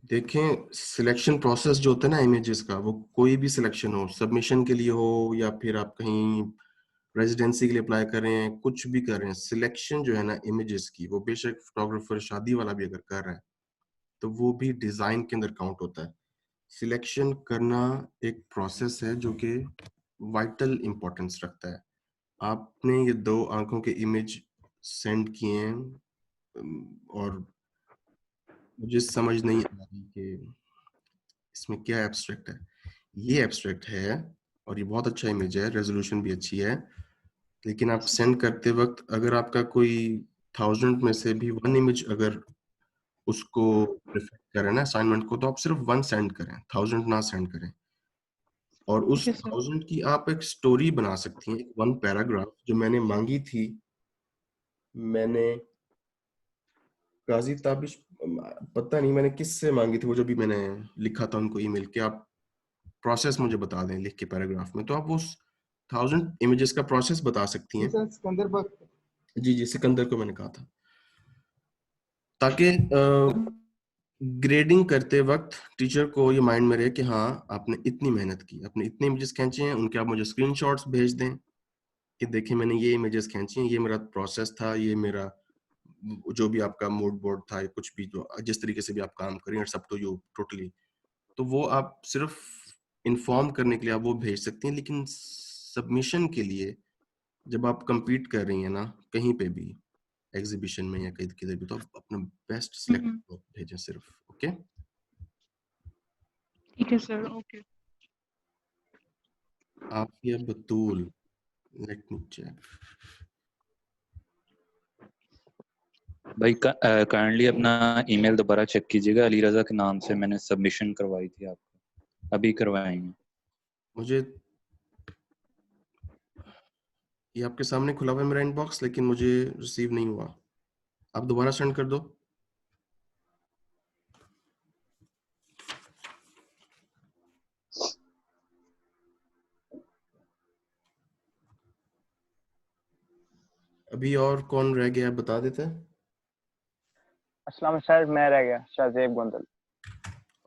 देखें सिलेक्शन प्रोसेस जो होता है ना इमेजेस का वो कोई भी सिलेक्शन हो सबमिशन के लिए हो या फिर आप कहीं रेजिडेंसी के लिए अप्लाई कर रहे हैं कुछ भी कर रहे हैं सिलेक्शन जो है ना इमेजेस की वो बेशक फोटोग्राफर शादी वाला भी अगर कर रहा है तो वो भी डिजाइन के अंदर काउंट होता है। सिलेक्शन करना एक प्रोसेस है जो कि वाइटल इंपॉर्टेंस रखता है। आपने ये 2 आंखों के इमेज सेंड किए हैं और मुझे समझ नहीं आ रही कि इसमें क्या एब्स्ट्रैक्ट है। ये एब्स्ट्रैक्ट है और ये बहुत अच्छा इमेज है रेजोल्यूशन भी अच्छी है लेकिन आप सेंड करते वक्त अगर आपका कोई 1000 में से भी 1 इमेज अगर उसको रिफ्लेक्ट करें ना असाइनमेंट को तो आप सिर्फ 1 सेंड करें 1000 ना सेंड करें। और उस 1000 की आप एक स्टोरी बना सकती हैं एक 1 पैराग्राफ जो मैंने मांगी थी। मैंने काजी ताबिश पता नहीं मैंने किससे मांगी थी वो जो भी मैंने लिखा था उनको ईमेल कि आप प्रोसेस मुझे बता दें लिख के पैराग्राफ में, तो आप उस 1000 इमेजेस का प्रोसेस बता सकती हैं। जी जी, सिकंदर को मैंने कहा था, ताकि ग्रेडिंग करते वक्त टीचर को ये माइंड में रहे कि हाँ आपने इतनी मेहनत की, आपने इतने इमेजेस खींचे हैं, उनके आप मुझे स्क्रीनशॉट्स भेज दें कि देखिए मैंने ये इमेजेस खींची हैं, ये मेरा प्रोसेस था, ये मेरा जो भी आपका मूड बोर्ड था, कुछ भी जो जिस तरीके से भी आप काम करें, it's up to you totally. तो वो आप सिर्फ इन्फॉर्म करने के लिए आप वो भेज सकती हैं, लेकिन सबमिशन के लिए जब आप compete कर रही हैं ना कहीं पे भी, एग्जीबिशन में या कहीं किधर भी, तो आप अपना बेस्ट सिलेक्ट भेजें सिर्फ। ओके, ठीक है सर। ओके। आफिया बतूल, लेट मी चेक। भाई काइंडली अपना ईमेल दोबारा चेक कीजिएगा, अली रजा के नाम से मैंने सबमिशन करवाई थी आपको, अभी करवाएंगे। मुझे ये आपके सामने खुला हुआ है मेरा इनबॉक्स, लेकिन मुझे रिसीव नहीं हुआ, आप दोबारा सेंड कर दो। अभी और कौन रह गया बता देते हैं। अस्सलाम सर, मैं रह गया, शाहजेब गोंदल।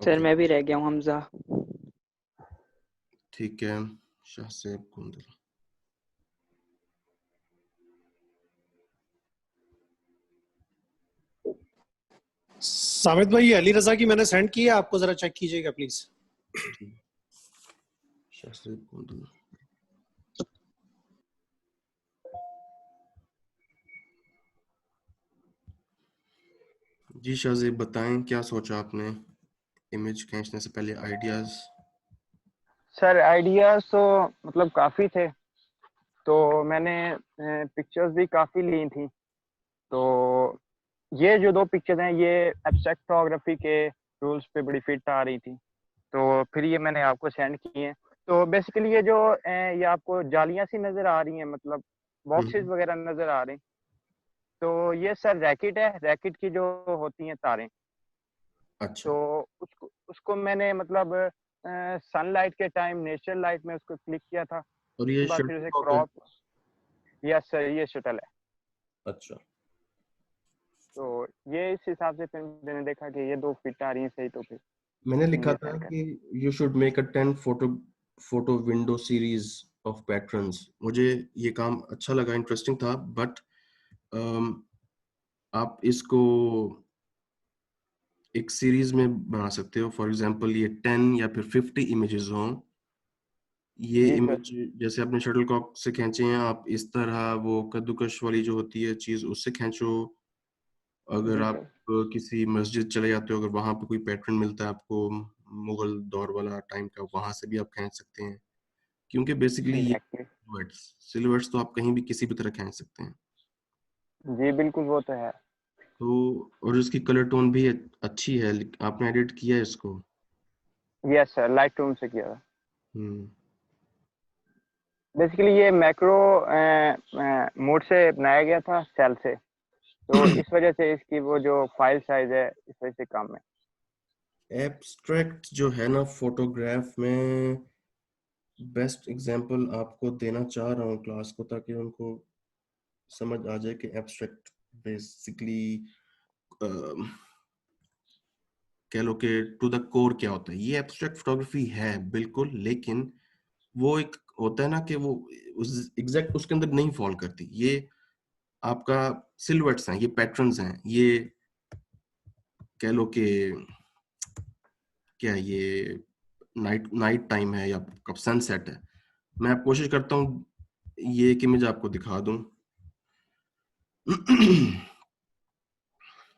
सर मैं भी रह गया हूँ, हमजा। ठीक है, शाहजेब गोंदल। सामिद भाई, ये अली रजा की मैंने सेंड की है, आपको जरा चेक कीजिएगा प्लीज। शाहजेब गोंदल। जी शाहजेब बताएं, क्या सोचा आपने इमेज खींचने से पहले, आइडियाज? सर आइडियाज तो मतलब काफ़ी थे, तो मैंने पिक्चर्स भी काफ़ी ली थी। तो ये जो 2 पिक्चर्स हैं ये एब्स्ट्रैक्ट फोटोग्राफी के रूल्स पे बड़ी फिट आ रही थी, तो फिर ये मैंने आपको सेंड की हैं। तो बेसिकली ये जो ये आपको जालियां सी नज़र आ रही हैं, मतलब बॉक्सेस वगैरह नज़र आ रहे हैं, तो ये सर रैकेट है, रैकेट की जो होती हैं तारें। अच्छा। तो उसको मैंने मतलब सनलाइट के टाइम नेचुरल लाइट में उसको क्लिक किया था, और ये उसके बाद फिर उसे क्रॉप। यस सर, ये शटल है। अच्छा, तो ये इस हिसाब से फिर मैंने देखा कि ये 2 फिट आ रही हैं सही, तो फिर मैंने लिखा था कि you should make a 10 photo window series of patterns. मुझे ये काम अच्छा लगा, इंटरेस्टिंग था, बट आप इसको एक सीरीज में बना सकते हो। फॉर एग्जांपल ये 10 या फिर 50 इमेजेस हों। ये इमेज जैसे आपने शटलकॉक से खींचे हैं, आप इस तरह वो कद्दूकश वाली जो होती है चीज, उससे खींचो। अगर आप किसी मस्जिद चले जाते हो, अगर वहां पे कोई पैटर्न मिलता है आपको मुगल दौर वाला टाइम का, वहां से भी आप खींच सकते हैं, क्योंकि बेसिकली ये सिलुएट्स तो आप कहीं भी किसी भी तरह खींच सकते हैं। जी बिल्कुल, वो तो है। तो और इसकी कलर टोन भी अच्छी है। आपने एडिट किया है इसको? यस सर, लाइट रूम से किया था। बेसिकली ये मैक्रो मोड से बनाया गया था, सेल से, तो इस वजह से इसकी वो जो फाइल साइज है इस वजह से कम है। एब्स्ट्रैक्ट जो है ना फोटोग्राफ में, बेस्ट एग्जांपल आपको देना चाह रहा हूँ क्लास को, ताकि उनको समझ आ जाए कि एब्स्ट्रैक्ट बेसिकली कह लो कि टू द कोर क्या होता है। ये एब्स्ट्रैक्ट फोटोग्राफी है बिल्कुल, लेकिन वो एक होता है ना कि वो उस एग्जैक्ट उसके अंदर नहीं फॉल करती। ये आपका सिलुएट्स हैं, ये पैटर्न्स हैं, ये कह लो कि क्या ये नाइट टाइम है या कब सनसेट है। मैं अब कोशिश करता हूँ ये एक इमेज आपको दिखा दूं।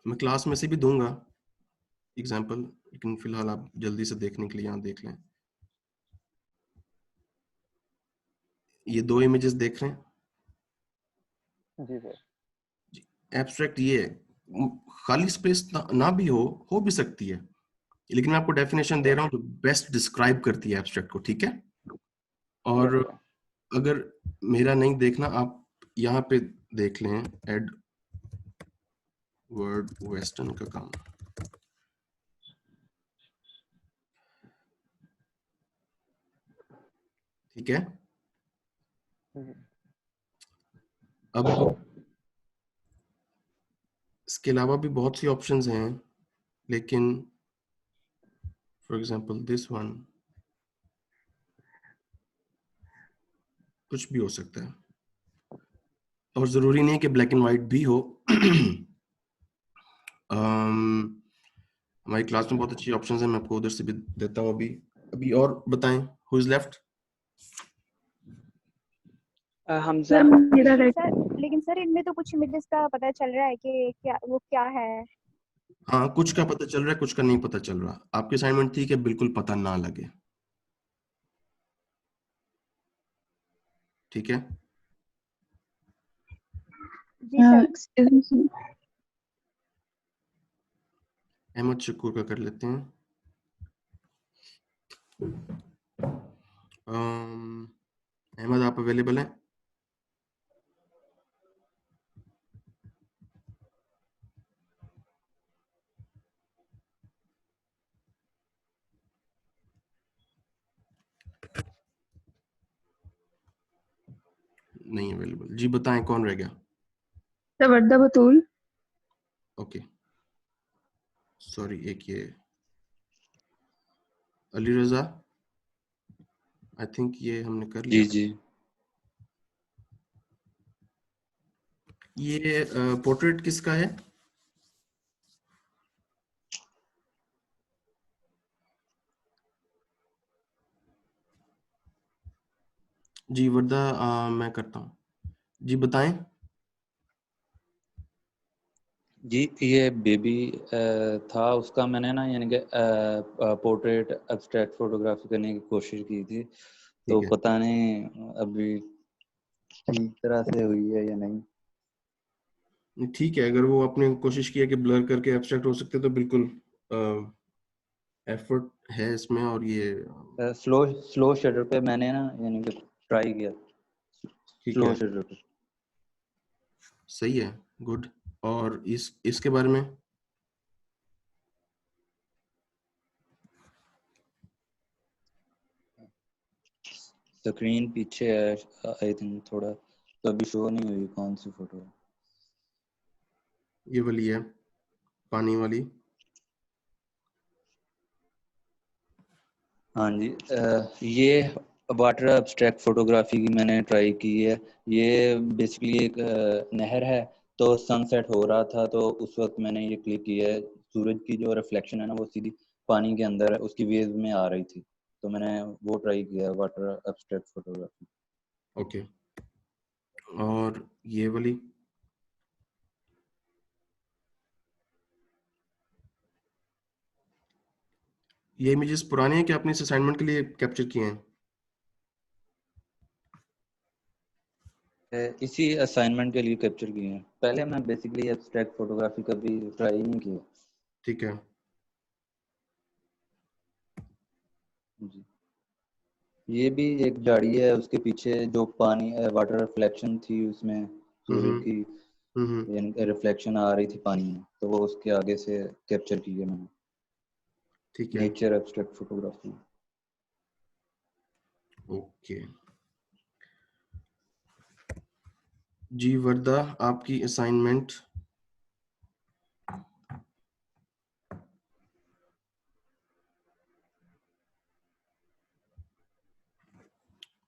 मैं क्लास में से भी दूंगा एग्जांपल, लेकिन फिलहाल आप जल्दी से देखने के लिए यहाँ देख लें। ये 2 इमेजेस देख रहे हैं? जी सर। एब्स्ट्रैक्ट ये खाली स्पेस ना भी हो भी सकती है, लेकिन मैं आपको डेफिनेशन दे रहा हूँ जो बेस्ट डिस्क्राइब करती है एब्स्ट्रैक्ट को, ठीक है? और अगर मेरा नहीं देखना, आप यहाँ पे देख लें, एड वर्ड वेस्टर्न का काम। ठीक है। अब इसके अलावा भी बहुत सी ऑप्शंस हैं, लेकिन फॉर एग्जांपल दिस वन, कुछ भी हो सकता है और जरूरी नहीं है कि ब्लैक एंड व्हाइट भी हो। हमारी क्लास में बहुत अच्छी ऑप्शंस हैं, मैं आपको उधर से भी देता हूँ। अभी और बताएं, हु इज लेफ्ट? हमजा। लेकिन सर इनमें तो कुछ इमेजेस का पता चल रहा है कि क्या वो क्या है। हाँ, कुछ का पता चल रहा है, कुछ का नहीं पता चल रहा। आपकी असाइनमेंट थी कि बिल्कुल पता ना लगे, ठीक है। अहमद शकूर का कर लेते हैं। अहमद, आप अवेलेबल हैं? नहीं अवेलेबल। जी बताएं, कौन रह गया? वर्दा बतूल। ओके, सॉरी, एक ये अली रजा, आई थिंक ये हमने कर लिया। जी। ये पोर्ट्रेट किसका है? जी वर्दा, मैं करता हूँ। जी बताएं। जी, ये बेबी था, उसका मैंने ना यानी कि पोर्ट्रेट एब्स्ट्रैक्ट फोटोग्राफी करने की कोशिश की थी, तो पता नहीं अभी ठीक तरह से हुई है या नहीं। ठीक है, अगर वो आपने कोशिश किया कि ब्लर करके एब्स्ट्रैक्ट हो सकते तो बिल्कुल एफर्ट है इसमें। और ये स्लो शटर पे मैंने ना यानी कि ट्राई किया, स्लो शटर पे। सही है, गुड। और इसके बारे में स्क्रीन पीछे है आई थिंक थोड़ा, तो अभी शो नहीं हुई कौन सी फोटो है। ये वाली है, पानी वाली। हाँ जी, ये वाटर एब्स्ट्रैक्ट फोटोग्राफी की मैंने ट्राई की है। ये बेसिकली एक नहर है, तो सनसेट हो रहा था, तो उस वक्त मैंने ये क्लिक किया है। सूरज की जो रिफ्लेक्शन है ना, वो सीधी पानी के अंदर है, उसकी वेव में आ रही थी, तो मैंने वो ट्राई किया, वाटर एब्स्ट्रैक्ट फोटोग्राफी। ओके, और ये वाली ये इमेजेस पुराने हैं कि आपने इस असाइनमेंट के लिए कैप्चर किए हैं? इसी असाइनमेंट के लिए कैप्चर किए हैं। पहले मैं बेसिकली एब्स्ट्रैक्ट फोटोग्राफी कभी ट्राई नहीं किया। ठीक है जी। ये भी एक झाड़ी है, उसके पीछे जो पानी वाटर रिफ्लेक्शन थी, उसमें सूरज की यानी रिफ्लेक्शन आ रही थी पानी में, तो वो उसके आगे से कैप्चर की है मैंने। ठीक है, नेचर एब्स्ट्रैक्ट फोटोग्राफी। ओके जी वर्दा, आपकी असाइनमेंट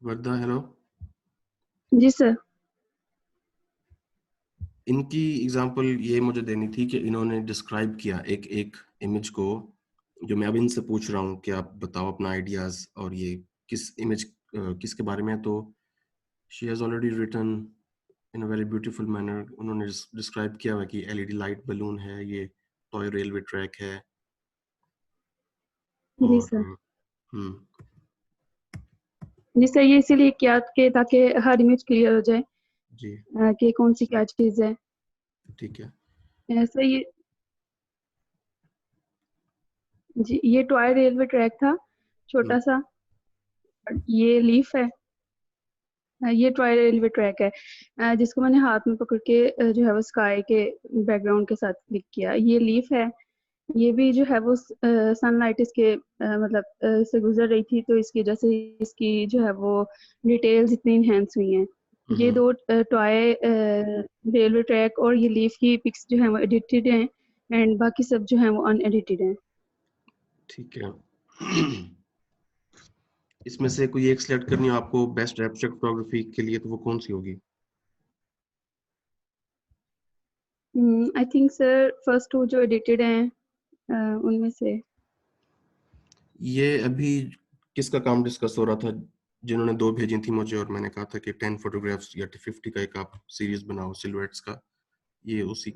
वर्दा, हेलो। जी सर। इनकी एग्जांपल ये मुझे देनी थी कि इन्होंने डिस्क्राइब किया एक एक इमेज को, जो मैं अब इनसे पूछ रहा हूँ कि आप बताओ अपना आइडियाज, और ये किस इमेज किसके बारे में है। तो she has already written in a very beautiful manner. उन्होंने डिस्क्राइब किया हुआ कि एलईडी लाइट बलून है, ये टॉय रेलवे ट्रैक है। जी और सर। जी सर, ये इसीलिए किया कि ताकि हर इमेज क्लियर हो जाए जी कि कौन सी क्या चीज है। ठीक है सर ये टॉय रेलवे ट्रैक था, छोटा सा। ये लीफ है। ये टॉय रेलवे ट्रैक है, जिसको मैंने हाथ में पकड़ के जो है वो स्काई के बैकग्राउंड के साथ क्लिक किया। ये लीफ है, ये भी जो है वो सनलाइट इसके मतलब से गुजर रही थी, तो इसकी वजह से इसकी जो है वो डिटेल्स इतनी इनहेंस हुई हैं। ये दो टॉय रेलवे ट्रैक और ये लीफ की पिक्स जो हैं वो एडिटेड हैं, एंड बाकी सब जो हैं वो अनएडिटेड हैं। ठीक है। इसमें से कोई एक सिलेक्ट करनी हो आपको बेस्ट एब्स्ट्रैक्ट फोटोग्राफी के लिए, तो वो कौन सी होगी? I think sir first two जो एडिटेड हैं उनमें से। ये अभी किसका काम डिस्कस हो रहा था? जिन्होंने 2 भेजी थी मुझे, और मैंने कहा था कि 10 फोटोग्राफ्स या 50 का एक आप सीरीज बनाओ सिलुएट्स का। ये उसी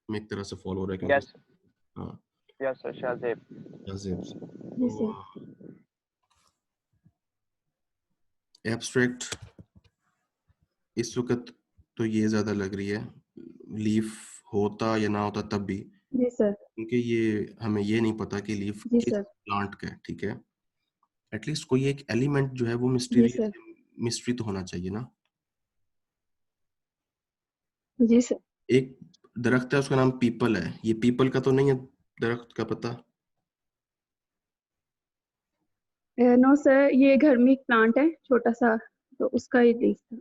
में एक तरह से फॉलो हो रहा है क्योंकि यस हाँ यस सर, शाहजेब। एब्स्ट्रैक्ट इस वक्त तो ये ज्यादा लग रही है, लीफ होता या ना होता तब भी, जी सर। क्योंकि ये हमें ये नहीं पता कि लीफ जी किस सर। प्लांट का है। ठीक है, एटलीस्ट कोई एक एलिमेंट जो है वो जी मिस्टीरियस, सर। मिस्ट्री तो होना चाहिए ना। जी सर। एक दरख्त है उसका नाम पीपल है, ये पीपल का तो नहीं है दरख्त का पता? नो सर, ये घर में एक प्लांट है छोटा सा, तो उसका ही लीफ था।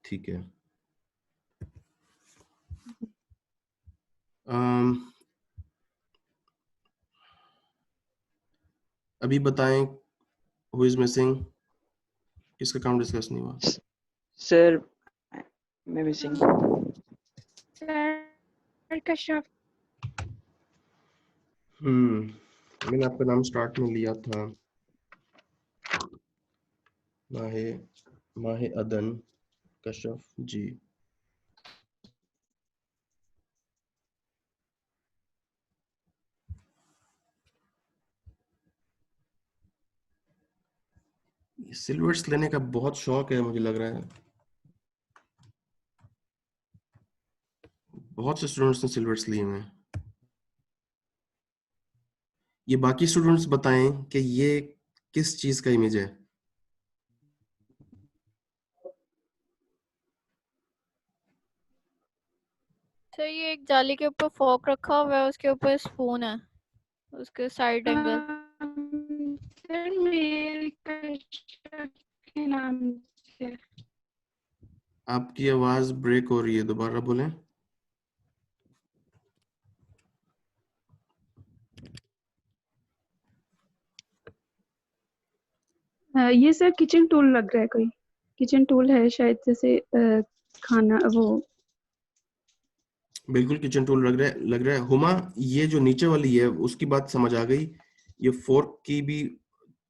ठीक है। अभी बताएं हु इज मिसिंग, किसका काम डिस्कस नहीं हुआ? सर मैं मिसिंग। कश्यप। मैंने आपका नाम स्टार्ट में लिया था, माहे अदन कश्यप जी। सिल्वर्स लेने का बहुत शौक है मुझे लग रहा है, बहुत से स्टूडेंट्स ने सिल्वर्स लिए हुए हैं। ये बाकी स्टूडेंट्स बताएं कि ये किस चीज का इमेज है? सर ये एक जाली के ऊपर फोक रखा हुआ है, उसके ऊपर स्पून है, उसके side angle. Sir mail Kashyap के नाम से। आपकी आवाज ब्रेक हो रही है, दोबारा बोलें। ये सर किचन टूल लग रहा है, कोई किचन टूल है शायद, जैसे खाना वो। बिल्कुल किचन टूल लग रहा है। हुमा, ये जो नीचे वाली है उसकी बात समझ आ गई, ये फोर्क की भी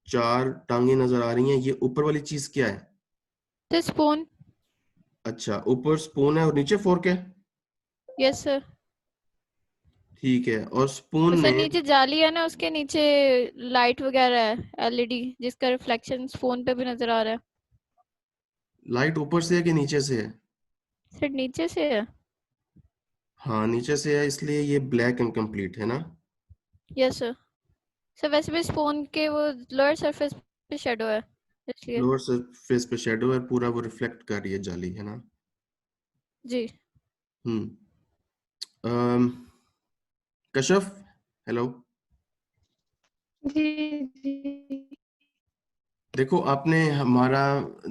4 टांगे नजर आ रही हैं, ये ऊपर वाली चीज क्या है? तो स्पून। अच्छा, ऊपर स्पून है और नीचे फोर्क है। Yes sir. ठीक है, और स्पून सर में नीचे जाली है ना, उसके नीचे लाइट वगैरह है एलईडी, जिसका रिफ्लेक्शन स्पून पे भी नजर आ रहा है। लाइट ऊपर से है कि नीचे से है? सर नीचे से है। हाँ नीचे से है, इसलिए ये ब्लैक इनकम्प्लीट है ना। Yes sir. सर वैसे भी स्पून के वो लोअर सरफेस पे शेडो है, इसलिए। लोअर सरफेस पे शैडो है, पूरा वो रिफ्लेक्ट कर रही है जाली, है ना। जी। कश्यप, हेलो। जी जी। देखो, आपने हमारा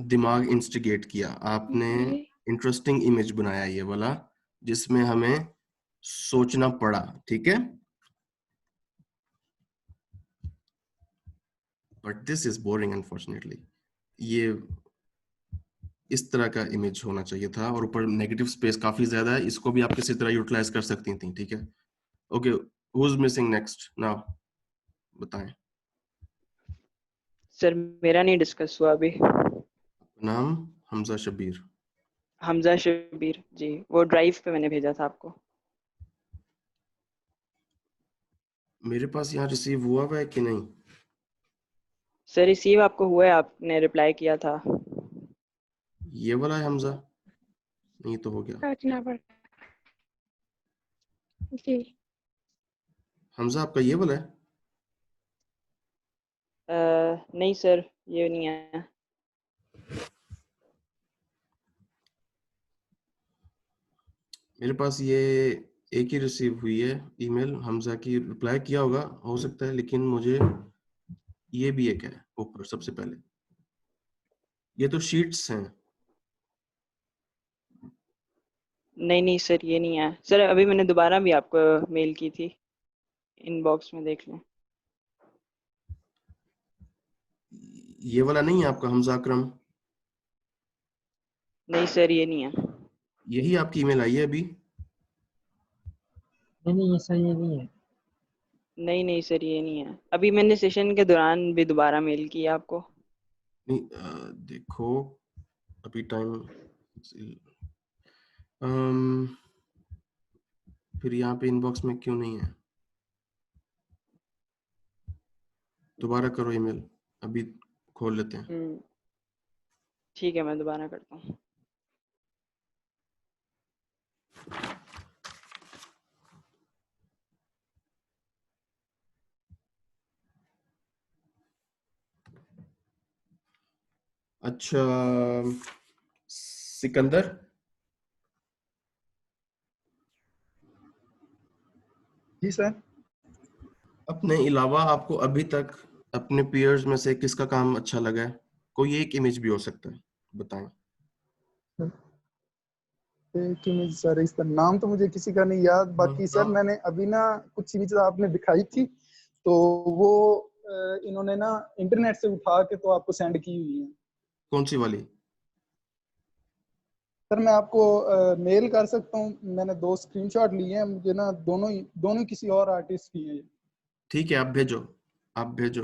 दिमाग इंस्टिगेट किया, आपने जी। इंटरेस्टिंग इमेज बनाया ये वाला, जिसमें हमें सोचना पड़ा। ठीक है, but this is boring unfortunately. ये इस तरह का इमेज होना चाहिए था, और ऊपर नेगेटिव स्पेस काफी ज्यादा है, इसको भी आप किसी तरह यूटिलाइज कर सकती थी। ठीक है, okay, who is missing next now, बताएं। सर मेरा नहीं डिस्कस हुआ अभी। नाम हमजा शबीर। हमजा शबीर जी, वो ड्राइव पे मैंने भेजा था आपको। मेरे पास यहाँ रिसीव हुआ है कि नहीं? सर रिसीव आपको हुआ है, आपने रिप्लाई किया था। ये वाला है हमजा, नहीं तो हो गया। सोचना पड़ता जी। हमजा आपका ये वाला है? नहीं सर, ये नहीं है। मेरे पास ये एक ही रिसीव हुई है ईमेल, हमजा की रिप्लाई किया होगा, हो सकता है, लेकिन मुझे ये भी एक है ऊपर सबसे पहले। ये तो शीट्स हैं। नहीं नहीं सर, ये नहीं है सर। अभी मैंने दोबारा भी आपको मेल की थी, इनबॉक्स में देख लें। ये वाला नहीं है आपका हमजा अकरम? नहीं सर, ये नहीं है। यही आपकी ईमेल आई है अभी? नहीं ये सर, ये नहीं है। नहीं नहीं सर, ये नहीं है। अभी मैंने सेशन के दौरान भी दोबारा मेल की आपको। नहीं देखो अभी टाइम फिर यहाँ पे इनबॉक्स में क्यों नहीं है? दोबारा करो ईमेल, अभी खोल लेते हैं। ठीक है, मैं दोबारा करता हूँ। अच्छा सिकंदर, जी सर। अपने अलावा आपको अभी तक अपने पीयर्स में से किसका काम अच्छा लगा है? कोई एक इमेज भी हो सकता है, बताएं। एक इमेज सर, इसका नाम तो मुझे किसी का नहीं याद। बाकी सर मैंने अभी ना कुछ इमेज आपने दिखाई थी, तो वो इन्होंने ना इंटरनेट से उठा के तो आपको सेंड की हुई है। कौन सी वाली? सर मैं आपको मेल कर सकता हूँ, मैंने 2 स्क्रीनशॉट लिए हैं, मुझे ना दोनों किसी और आर्टिस्ट की हैं। ठीक है, आप भेजो, आप भेजो।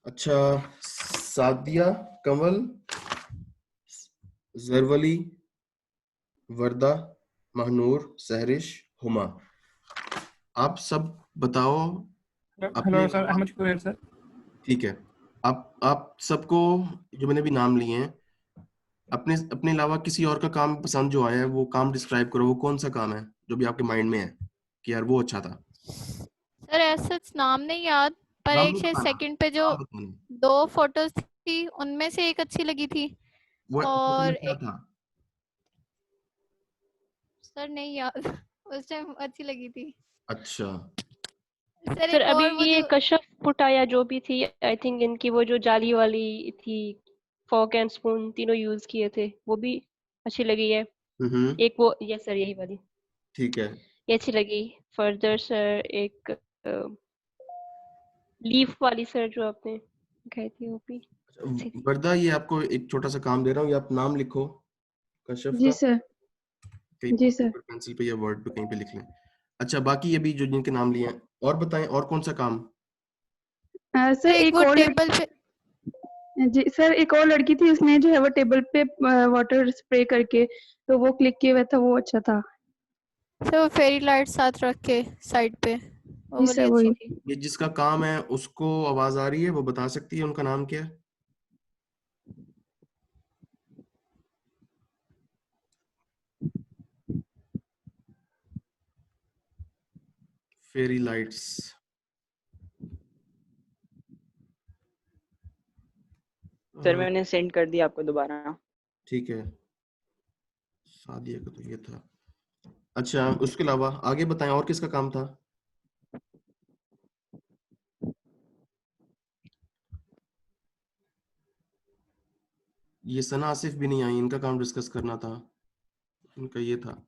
अच्छा सादिया, कंवल, जरवली, वर्दा, महनूर, सहरिश, हुमा, आप सब बताओ। Hello sir, Ahmed Kurail sir. ठीक है, आप सबको जो मैंने भी नाम लिए हैं, अपने अपने अलावा किसी और का काम पसंद जो आया है वो काम डिस्क्राइब करो। वो कौन सा काम है जो भी आपके माइंड में है कि यार वो अच्छा था? सर ऐसा नाम नहीं याद, पर नाम एक नहीं शायद बताना, सेकंड पे जो नाम बताना। 2 फोटोज थी उनमें से एक अच्छी लगी थी। वो और क्या था? सर नहीं याद उस टाइम अच्छी लगी थी। अच्छा सर सर एक अभी और वो ये जो कशफ पुटाया जो भी थी, आई थिंक इनकी वो जो जाली वाली थी, फॉक एंड स्पून तीनों यूज किए थे, वो भी अच्छी लगी है। एक वो, यस सर यही वाली, ठीक है। ये अच्छी लगी। फर्दर सर एक लीफ वाली सर जो आपने दिखाई थी वो भी अच्छी थी। वर्दा, ये आपको एक छोटा सा काम दे रहा हूँ, ये आप नाम लिखो कशफ जी का, सर। कहीं जी सर। पेंसिल पे या वर्ड पे कहीं पे लिख लें। अच्छा बाकी अभी जो जिनके नाम लिए हैं और बताएं, और कौन सा काम? सर एक एक वो और टेबल पे, जी सर, एक और लड़की थी, उसने जो है वो टेबल पे वाटर स्प्रे करके तो वो क्लिक किया हुआ था, वो अच्छा था। सर वो फेरी लाइट साथ रख के साइड पे, वो जी वाली सर अच्छी वही। थी। ये जिसका काम है उसको आवाज आ रही है, वो बता सकती है उनका नाम क्या है? Fairy lights. सर मैंने सेंड कर दिया आपको दोबारा। ठीक है, सादिया का तो ये था। अच्छा उसके अलावा आगे बताएं और किसका काम था? ये सना आसिफ भी नहीं आई, इनका काम डिस्कस करना था, इनका ये था।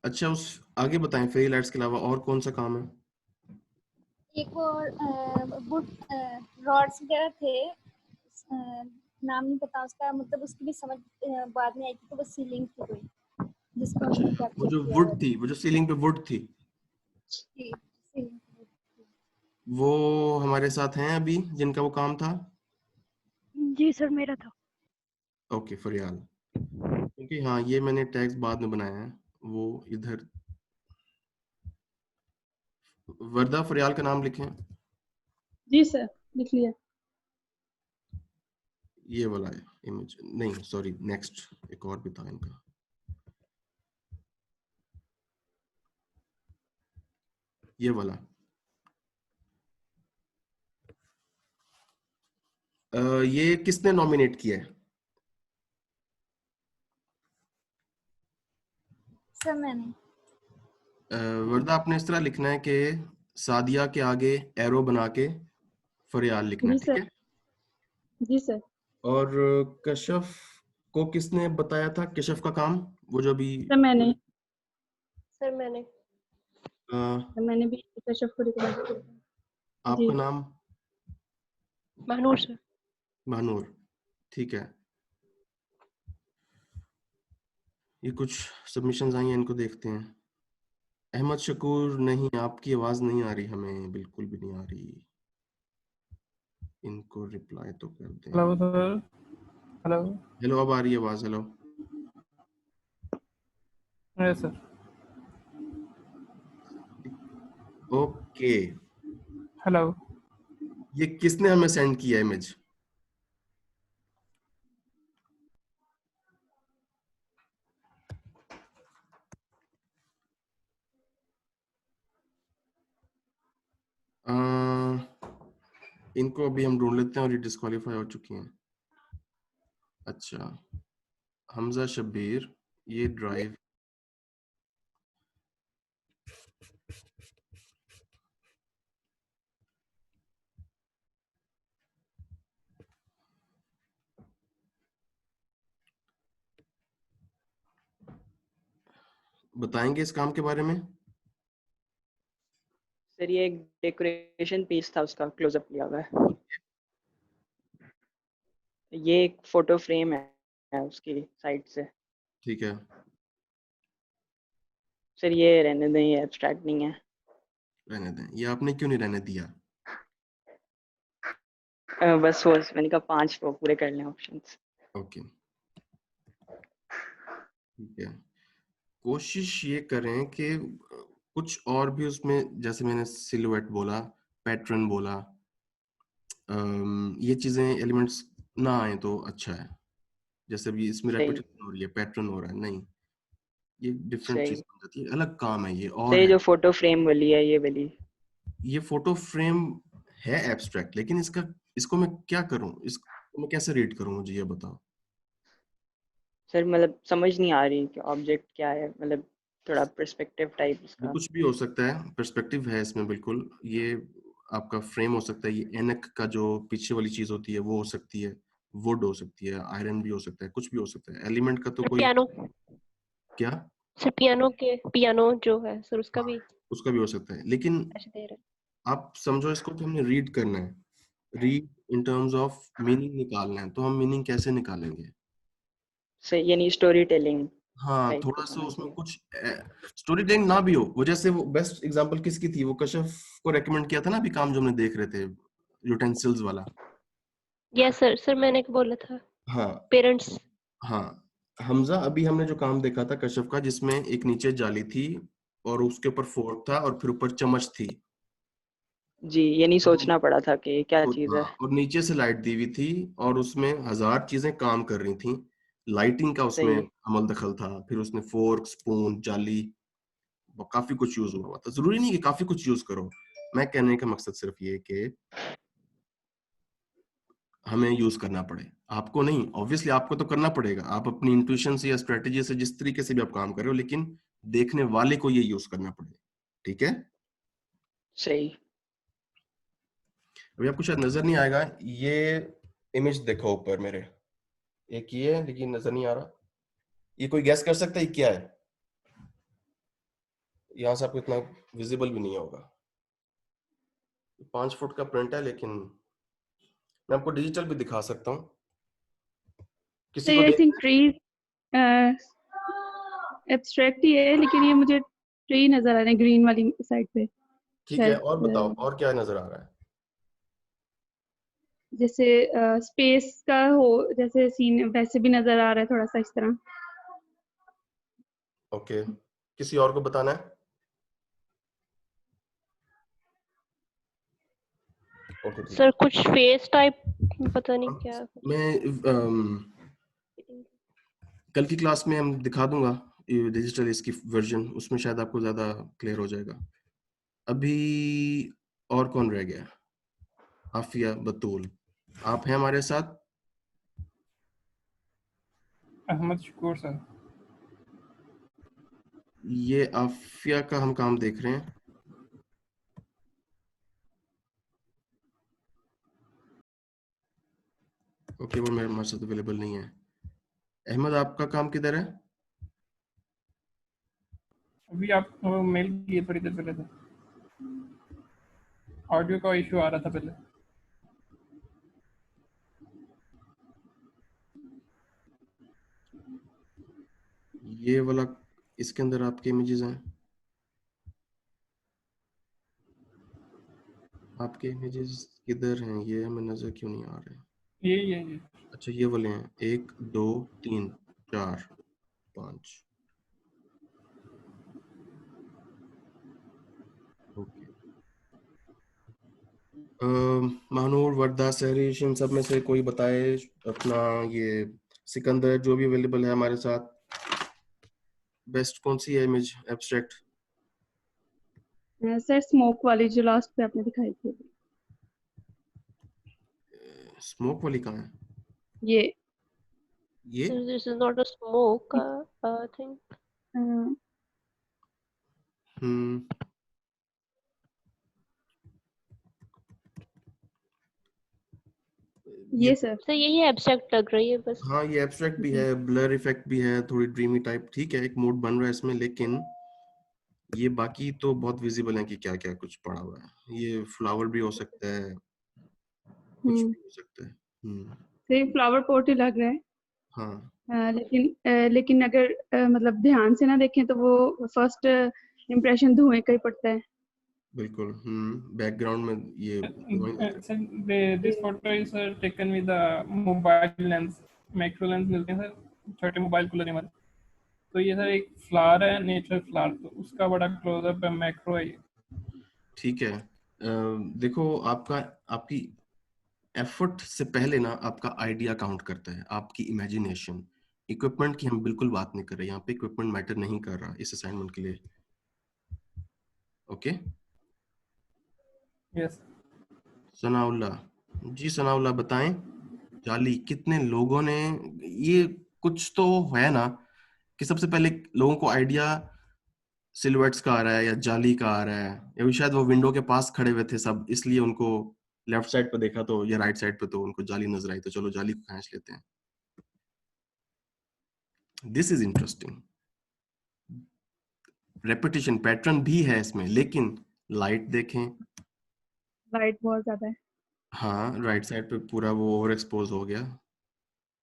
अच्छा उस आगे बताएं, फेरी लाइट्स के अलावा और कौन सा काम है? एक और वुड रॉड्स वगैरह थे, नाम नहीं पता उसका, मतलब उसकी भी समझ बाद में आई थी, तो वो सीलिंग थी कोई जिसको अच्छा हमने वो कैप्चर जो किया वुड हुआ थी, वो जो सीलिंग पे वुड थी, जी, सीलिंग। वो हमारे साथ हैं अभी जिनका वो काम था? जी सर मेरा था। ओके फरियाल, क्योंकि हाँ ये मैंने टैग्स बाद में बनाया है, वो इधर। वर्दा, फरियाल का नाम लिखें। जी सर लिख लिया। ये वाला है इमेज, नहीं सॉरी नेक्स्ट, एक और भी था इनका। ये वाला ये किसने नॉमिनेट किया है? सर मैंने। वर्दा आपने इस तरह लिखना है कि सादिया के आगे एरो बना के फरियाल लिखना है, जी ठीक सर। है? जी सर। और कशफ को किसने बताया था, कशफ का काम, वो जो भी सर मैंने मैंने भी कशफ को रिकमेंड किया। आपका नाम महानूर सर। महानूर, ठीक है। ये कुछ सबमिशंस आई हैं, इनको देखते हैं। अहमद शकूर, नहीं आपकी आवाज नहीं आ रही हमें, बिल्कुल भी नहीं आ रही। इनको रिप्लाई तो कर दें। Hello sir. हेलो। हेलो, अब आ रही है आवाज। Hello. Yes sir. Okay. Hello. ये किसने हमें सेंड किया इमेज? इनको अभी हम ढूंढ लेते हैं, और ये डिस्क्वालीफाई हो चुकी हैं। अच्छा, हमजा शब्बीर, ये ड्राइव बताएंगे इस काम के बारे में? सर ये एक डेकोरेशन पीस था, उसका क्लोजअप लिया हुआ है। ये एक फोटो फ्रेम है उसकी साइड से। ठीक है। सर ये रहने दें, ये एब्स्ट्रैक्ट नहीं है। रहने दें। ये आपने क्यों नहीं रहने दिया? बस वो मैंने कहा 5 वो पूरे कर लें ऑप्शंस। ओके, ठीक है। कोशिश ये करें कि कुछ और भी उसमें, जैसे मैंने सिलुएट बोला, पैटर्न बोला, ये चीजें एलिमेंट्स ना आए तो अच्छा है। जैसे भी इसमें रेपिटेशन हो रही है, पैटर्न हो रहा है, नहीं, ये डिफरेंट चीज बन जाती है, अलग काम है ये। और ये जो फोटो फ्रेम वाली है, ये वाली, ये फोटो फ्रेम है एब्स्ट्रैक्ट, लेकिन इसको मैं क्या करूं, इसको मैं कैसे रीड करूं, मुझे ये बताओ। सर मतलब समझ नहीं आ रही कि ऑब्जेक्ट क्या है, मतलब थोड़ा पर्सपेक्टिव टाइप ये इसका। कुछ भी हो सकता है, पर्सपेक्टिव है इसमें बिल्कुल। ये आपका फ्रेम हो सकता है, ये एनक का जो पीछे वाली चीज होती है वो हो सकती है, वुड हो सकती है, आयरन भी हो सकता है, कुछ भी हो सकता है। एलिमेंट का तो कोई पियानो। क्या? सर पियानो जो है सर, उसका भी उसका भी हो सकता है, लेकिन ऐसे दे रहे हैं। आप समझो इसको कि हमने रीड करना है, read in terms of meaning निकालना है, तो हम मीनिंग कैसे निकालेंगे? सही, यानी स्टोरी टेलिंग। हाँ, थोड़ा सा उसमें कुछ स्टोरी टेलिंग ना भी हो। वो जैसे वो बेस्ट एग्जांपल किसकी थी, वो कशफ को रेकमेंड किया था ना अभी काम जो हमने देख रहे थे, यूटेंसिल्स वाला। यस सर मैंने बोला था हाँ पेरेंट्स। हाँ, हमजा, अभी हमने जो काम देखा था कशफ का, जिसमें एक नीचे जाली थी और उसके ऊपर फोर्क था और फिर ऊपर चम्मच थी। जी, ये नहीं सोचना पड़ा था कि क्या चीज है। हाँ, और नीचे से लाइट दी हुई थी और उसमें 1000 चीजें काम कर रही थी। लाइटिंग का उसमें सही। अमल दखल था, फिर उसने फोर्क, स्पून, जाली, काफी कुछ यूज हुआ था। जरूरी नहीं कि काफी कुछ यूज करो, मैं कहने का मकसद सिर्फ ये कि हमें यूज करना पड़े। आपको नहीं, ऑब्वियसली आपको तो करना पड़ेगा, आप अपनी इंट्यूशन से या स्ट्रेटेजी से जिस तरीके से भी आप काम कर रहे हो, लेकिन देखने वाले को ये यूज करना पड़े। ठीक है, सही। अभी आपको शायद नजर नहीं आएगा, ये इमेज देखो ऊपर मेरे, एक ये है लेकिन नजर नहीं आ रहा। ये कोई गैस कर सकता है ये क्या है? यहाँ से आपको इतना विजिबल भी नहीं होगा। 5 फुट का प्रिंट है, लेकिन मैं आपको डिजिटल भी दिखा सकता हूँ। किसी को आई देख थिंक ट्रीज एब्स्ट्रैक्ट ही है, लेकिन ये मुझे ट्री नजर आ रहे हैं ग्रीन वाली साइड पे। ठीक है, और बताओ और क्या नजर आ रहा है? जैसे स्पेस का हो, जैसे सीन वैसे भी नजर आ रहा है थोड़ा सा इस तरह। ओके, किसी और को बताना है? ओके, सर कुछ फेस टाइप पता नहीं क्या। मैं कल की क्लास में हम दिखा दूंगा डिजिटल इसकी वर्जन, उसमें शायद आपको ज्यादा क्लियर हो जाएगा। अभी और कौन रह गया? आफिया, बतूल, आप हैं हमारे साथ? अहमद शकूर सर। ये आफिया का हम काम देख रहे हैं। ओके, वो मेरे हमारे साथ अवेलेबल नहीं है। अहमद, आपका काम किधर है? अभी आप मेल किए थोड़ी देर पहले थे, ऑडियो का इशू आ रहा था पहले। ये वाला, इसके अंदर आपके इमेजेस हैं। आपके इमेजेस किधर हैं? ये हमें नजर क्यों नहीं आ रहे? ये अच्छा, ये वाले हैं। 1 2 3 4 5। ओके। महानूर, वर्दा, सहरिश, इन सब में से कोई बताए अपना। ये सिकंदर जो भी अवेलेबल है हमारे साथ, बेस्ट कौन सी है इमेज एब्स्ट्रैक्ट? सर स्मोक वाली जो लास्ट पे आपने दिखाई थी। स्मोक वाली कहाँ है? ये So this is not a smoke, I think. ये सर यही एब्स्ट्रैक्ट लग रही है बस। हाँ, ये एब्स्ट्रैक्ट भी है, ब्लर इफेक्ट भी है, थोड़ी ड्रीमी टाइप। ठीक है, एक मूड बन रहा है इसमें, लेकिन ये बाकी तो बहुत विजिबल है कि क्या क्या कुछ पड़ा हुआ है। ये फ्लावर भी हो सकता है, कुछ भी हो सकता है। सिर्फ फ्लावर पॉट ही लग रहा है। हाँ, लेकिन अगर मतलब ध्यान से ना देखें तो वो फर्स्ट इम्प्रेशन धुएं का ही पड़ता है। बिल्कुल। बैकग्राउंड में ये this photo is taken with the mobile lens, macro lens मिलते हैं सर छोटे मोबाइल को लेने वाले। तो ये सर एक फ्लावर है, नेचुरल फ्लावर, तो उसका बड़ा क्लोजअप है, मैक्रो है ये। ठीक है। देखो, आपकी एफर्ट से पहले ना आपका आइडिया काउंट करता है, आपकी इमेजिनेशन। इक्विपमेंट की हम बिल्कुल बात नहीं कर रहे यहाँ पे, इक्विपमेंट मैटर नहीं कर रहा इस असाइनमेंट के लिए। ओके? यस। सनाउल्लाह जी, सनाउल्लाह बताएं, जाली कितने लोगों ने, ये कुछ तो है ना कि सबसे पहले लोगों को आइडिया सिलुएट्स का आ रहा है या जाली का आ रहा है, या शायद वो विंडो के पास खड़े हुए थे सब, इसलिए उनको लेफ्ट साइड पे देखा तो या राइट साइड पे तो उनको जाली नजर आई, तो चलो जाली को खींच लेते हैं। This is interesting. Repetition pattern भी है इसमें, लेकिन लाइट देखें, लाइट बहुत ज्यादा है। हाँ, राइट साइड पे पूरा वो ओवर एक्सपोज हो गया।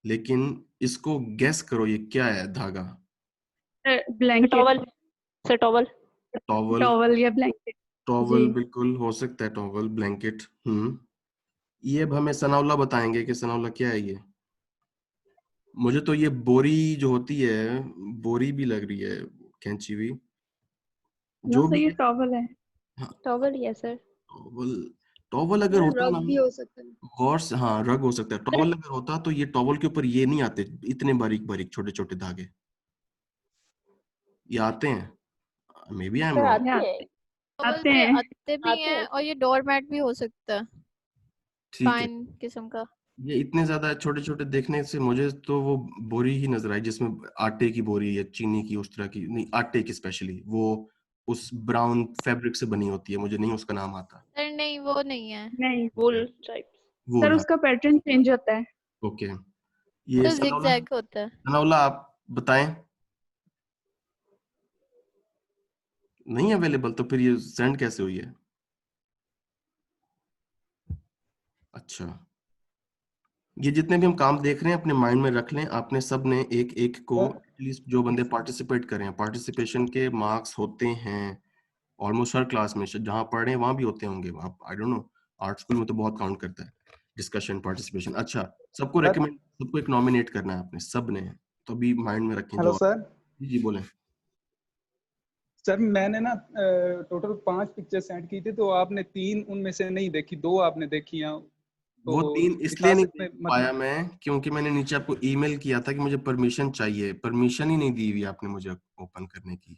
लेकिन इसको गेस करो, ये क्या है? धागा, ब्लैंकेट, टॉवल टॉवल या ब्लैंकेट। टॉवल बिल्कुल हो सकता है, टॉवल, ब्लैंकेट। ये अब हमें सनाउल्लाह बताएंगे कि सनाउल्लाह क्या है ये। मुझे तो ये बोरी जो होती है, बोरी भी लग रही है, कैंची हुई, जो भी ये टॉवल है। टॉवल ही है सर। टॉवल अगर होता रग ना, भी हो सकता है। गौर से, हाँ रग हो सकता है। टॉवल अगर होता तो ये टॉवल के ऊपर ये नहीं आते इतने बारीक बारीक छोटे छोटे धागे, ये आते हैं। Maybe I am wrong. आते भी हैं, और ये डोरमैट भी हो सकता है, ठीक है। फाइन किस्म का। ये इतने ज्यादा छोटे छोटे देखने से मुझे तो वो बोरी ही नजर आई, जिसमें आटे की बोरी या चीनी की, उस तरह की नहीं, आटे की स्पेशली, वो उस ब्राउन फैब्रिक से बनी होती है, मुझे नहीं उसका नाम आता। सर नहीं, वो नहीं है। नहीं, वूल टाइप। सर उसका पैटर्न चेंज होता है। ओके, ये ज़िगज़ैग होता है। सनाउल्लाह आप बताएं। नहीं अवेलेबल, तो फिर ये सेंड कैसे हुई है? अच्छा, ये जितने भी हम काम देख रहे हैं अपने माइंड में रख लें। आपने सब ने एक एक को, एटलीस्ट जो बंदे पार्टिसिपेट करें, पार्टिसिपेशन के मार्क्स होते हैं ऑलमोस्ट हर क्लास में, जहां पढ़ रहे हैं वहां भी होते होंगे। आप I don't know, art school में तो बहुत काउंट करता है डिस्कशन, पार्टिसिपेशन। अच्छा, सबको रेकमेंड, सबको एक नॉमिनेट करना है आपने, सब ने, तो अभी माइंड में रखें। Hello sir. जी बोलें सर। मैंने ना टोटल 5 पिक्चर सेंड की थी, तो आपने 3 उनमें से नहीं देखी, 2 आपने देखी हैं। तो वो 3 इसलिए नहीं देख पाया मैं, क्योंकि मैंने नीचे आपको ईमेल किया था कि मुझे परमिशन चाहिए, परमिशन ही नहीं दी हुई आपने मुझे ओपन करने की।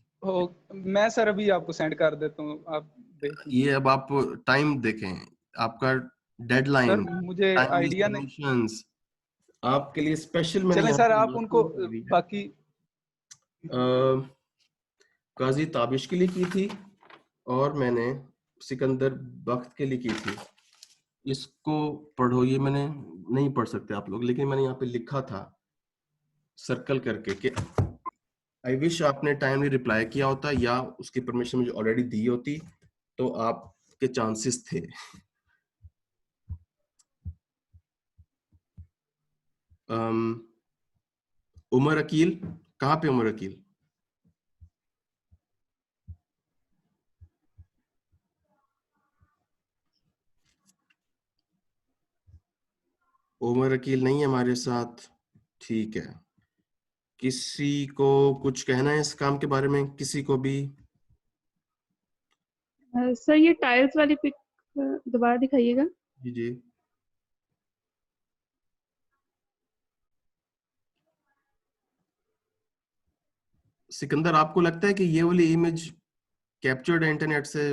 मैं सर अभी आपको सेंड कर देता हूँ, आप देख लीजिए। ये अब आप टाइम देखें, आपका डेडलाइन, मुझे आइडिया नहीं, सबमिशंस आपके लिए स्पेशल मैंने चलें सर आप उनको बाकी काजी ताबिश के लिए की थी और मैंने सिकंदर बख्त के लिए की थी। इसको पढ़ो, ये मैंने नहीं पढ़ सकते आप लोग, लेकिन मैंने यहाँ पे लिखा था सर्कल करके कि आई विश आपने टाइमली रिप्लाई किया होता या उसकी परमिशन मुझे ऑलरेडी दी होती तो आपके चांसेस थे। उमर अकील, कहाँ पे उमर अकील? उमर अकील नहीं है हमारे साथ, ठीक है। किसी को कुछ कहना है इस काम के बारे में? किसी को भी? सर ये टाइल्स वाली पिक दोबारा दिखाइएगा। जी जी। सिकंदर, आपको लगता है कि ये वाली इमेज कैप्चर्ड है इंटरनेट से?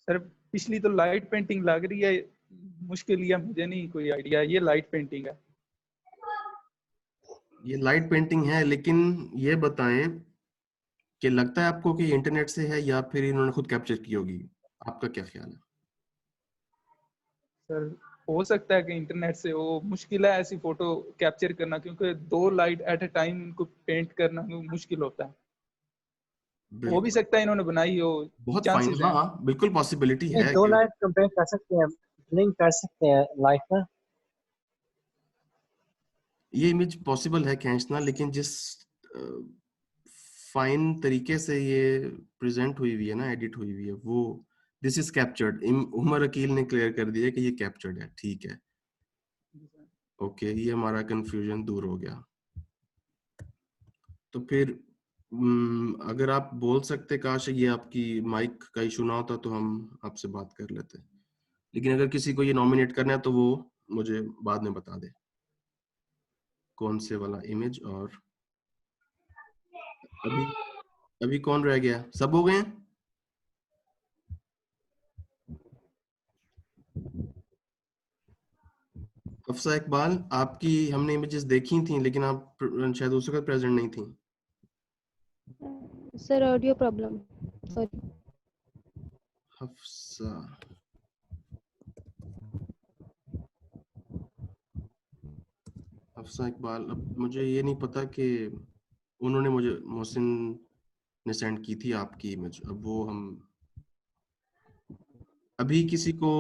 सर पिछली तो लाइट पेंटिंग लग रही है, मुश्किल या मुझे नहीं कोई आइडिया, ये लाइट पेंटिंग है। ये लाइट पेंटिंग है, लेकिन ये बताएं कि लगता है आपको कि इंटरनेट से है या फिर इन्होंने खुद कैप्चर की होगी? आपका क्या ख्याल है? सर हो सकता है कि इंटरनेट से हो, मुश्किल है ऐसी फोटो कैप्चर करना, क्योंकि 2 लाइट एट ए टाइम उनको पेंट करना मुश्किल होता है। हो भी सकता है इन्होंने बनाई हो, बहुत फाइन, हाँ बिल्कुल पॉसिबिलिटी है। 2 लाइट कंपेयर कर सकते हैं, लिंक कर सकते हैं लाइट पर। ये इमेज पॉसिबल है खींचना, लेकिन जिस फाइन तरीके से ये प्रेजेंट हुई हुई है ना, एडिट हुई हुई है, वो this is captured. Umar Akeel ने क्लियर कर दिया कि ये कैप्चर्ड है, ठीक है ओके, ये हमारा कंफ्यूजन दूर हो गया। तो फिर अगर आप बोल सकते काश ये आपकी माइक का इशू ना होता तो हम आपसे बात कर लेते, लेकिन अगर किसी को ये नॉमिनेट करना है तो वो मुझे बाद में बता दे कौन से वाला इमेज। और अभी कौन रह गया? सब हो गए हैं? हफ्सा इकबाल, आपकी हमने इमेजेस देखी थी लेकिन आप शायद उस वक्त प्रेजेंट नहीं थी। Sir audio problem, sorry. Hafsa, Hafsa Iqbal, अब मुझे ये नहीं पता कि उन्होंने मुझे, मोहसिन ने सेंड की थी आपकी इमेज, अब वो हम अभी किसी को,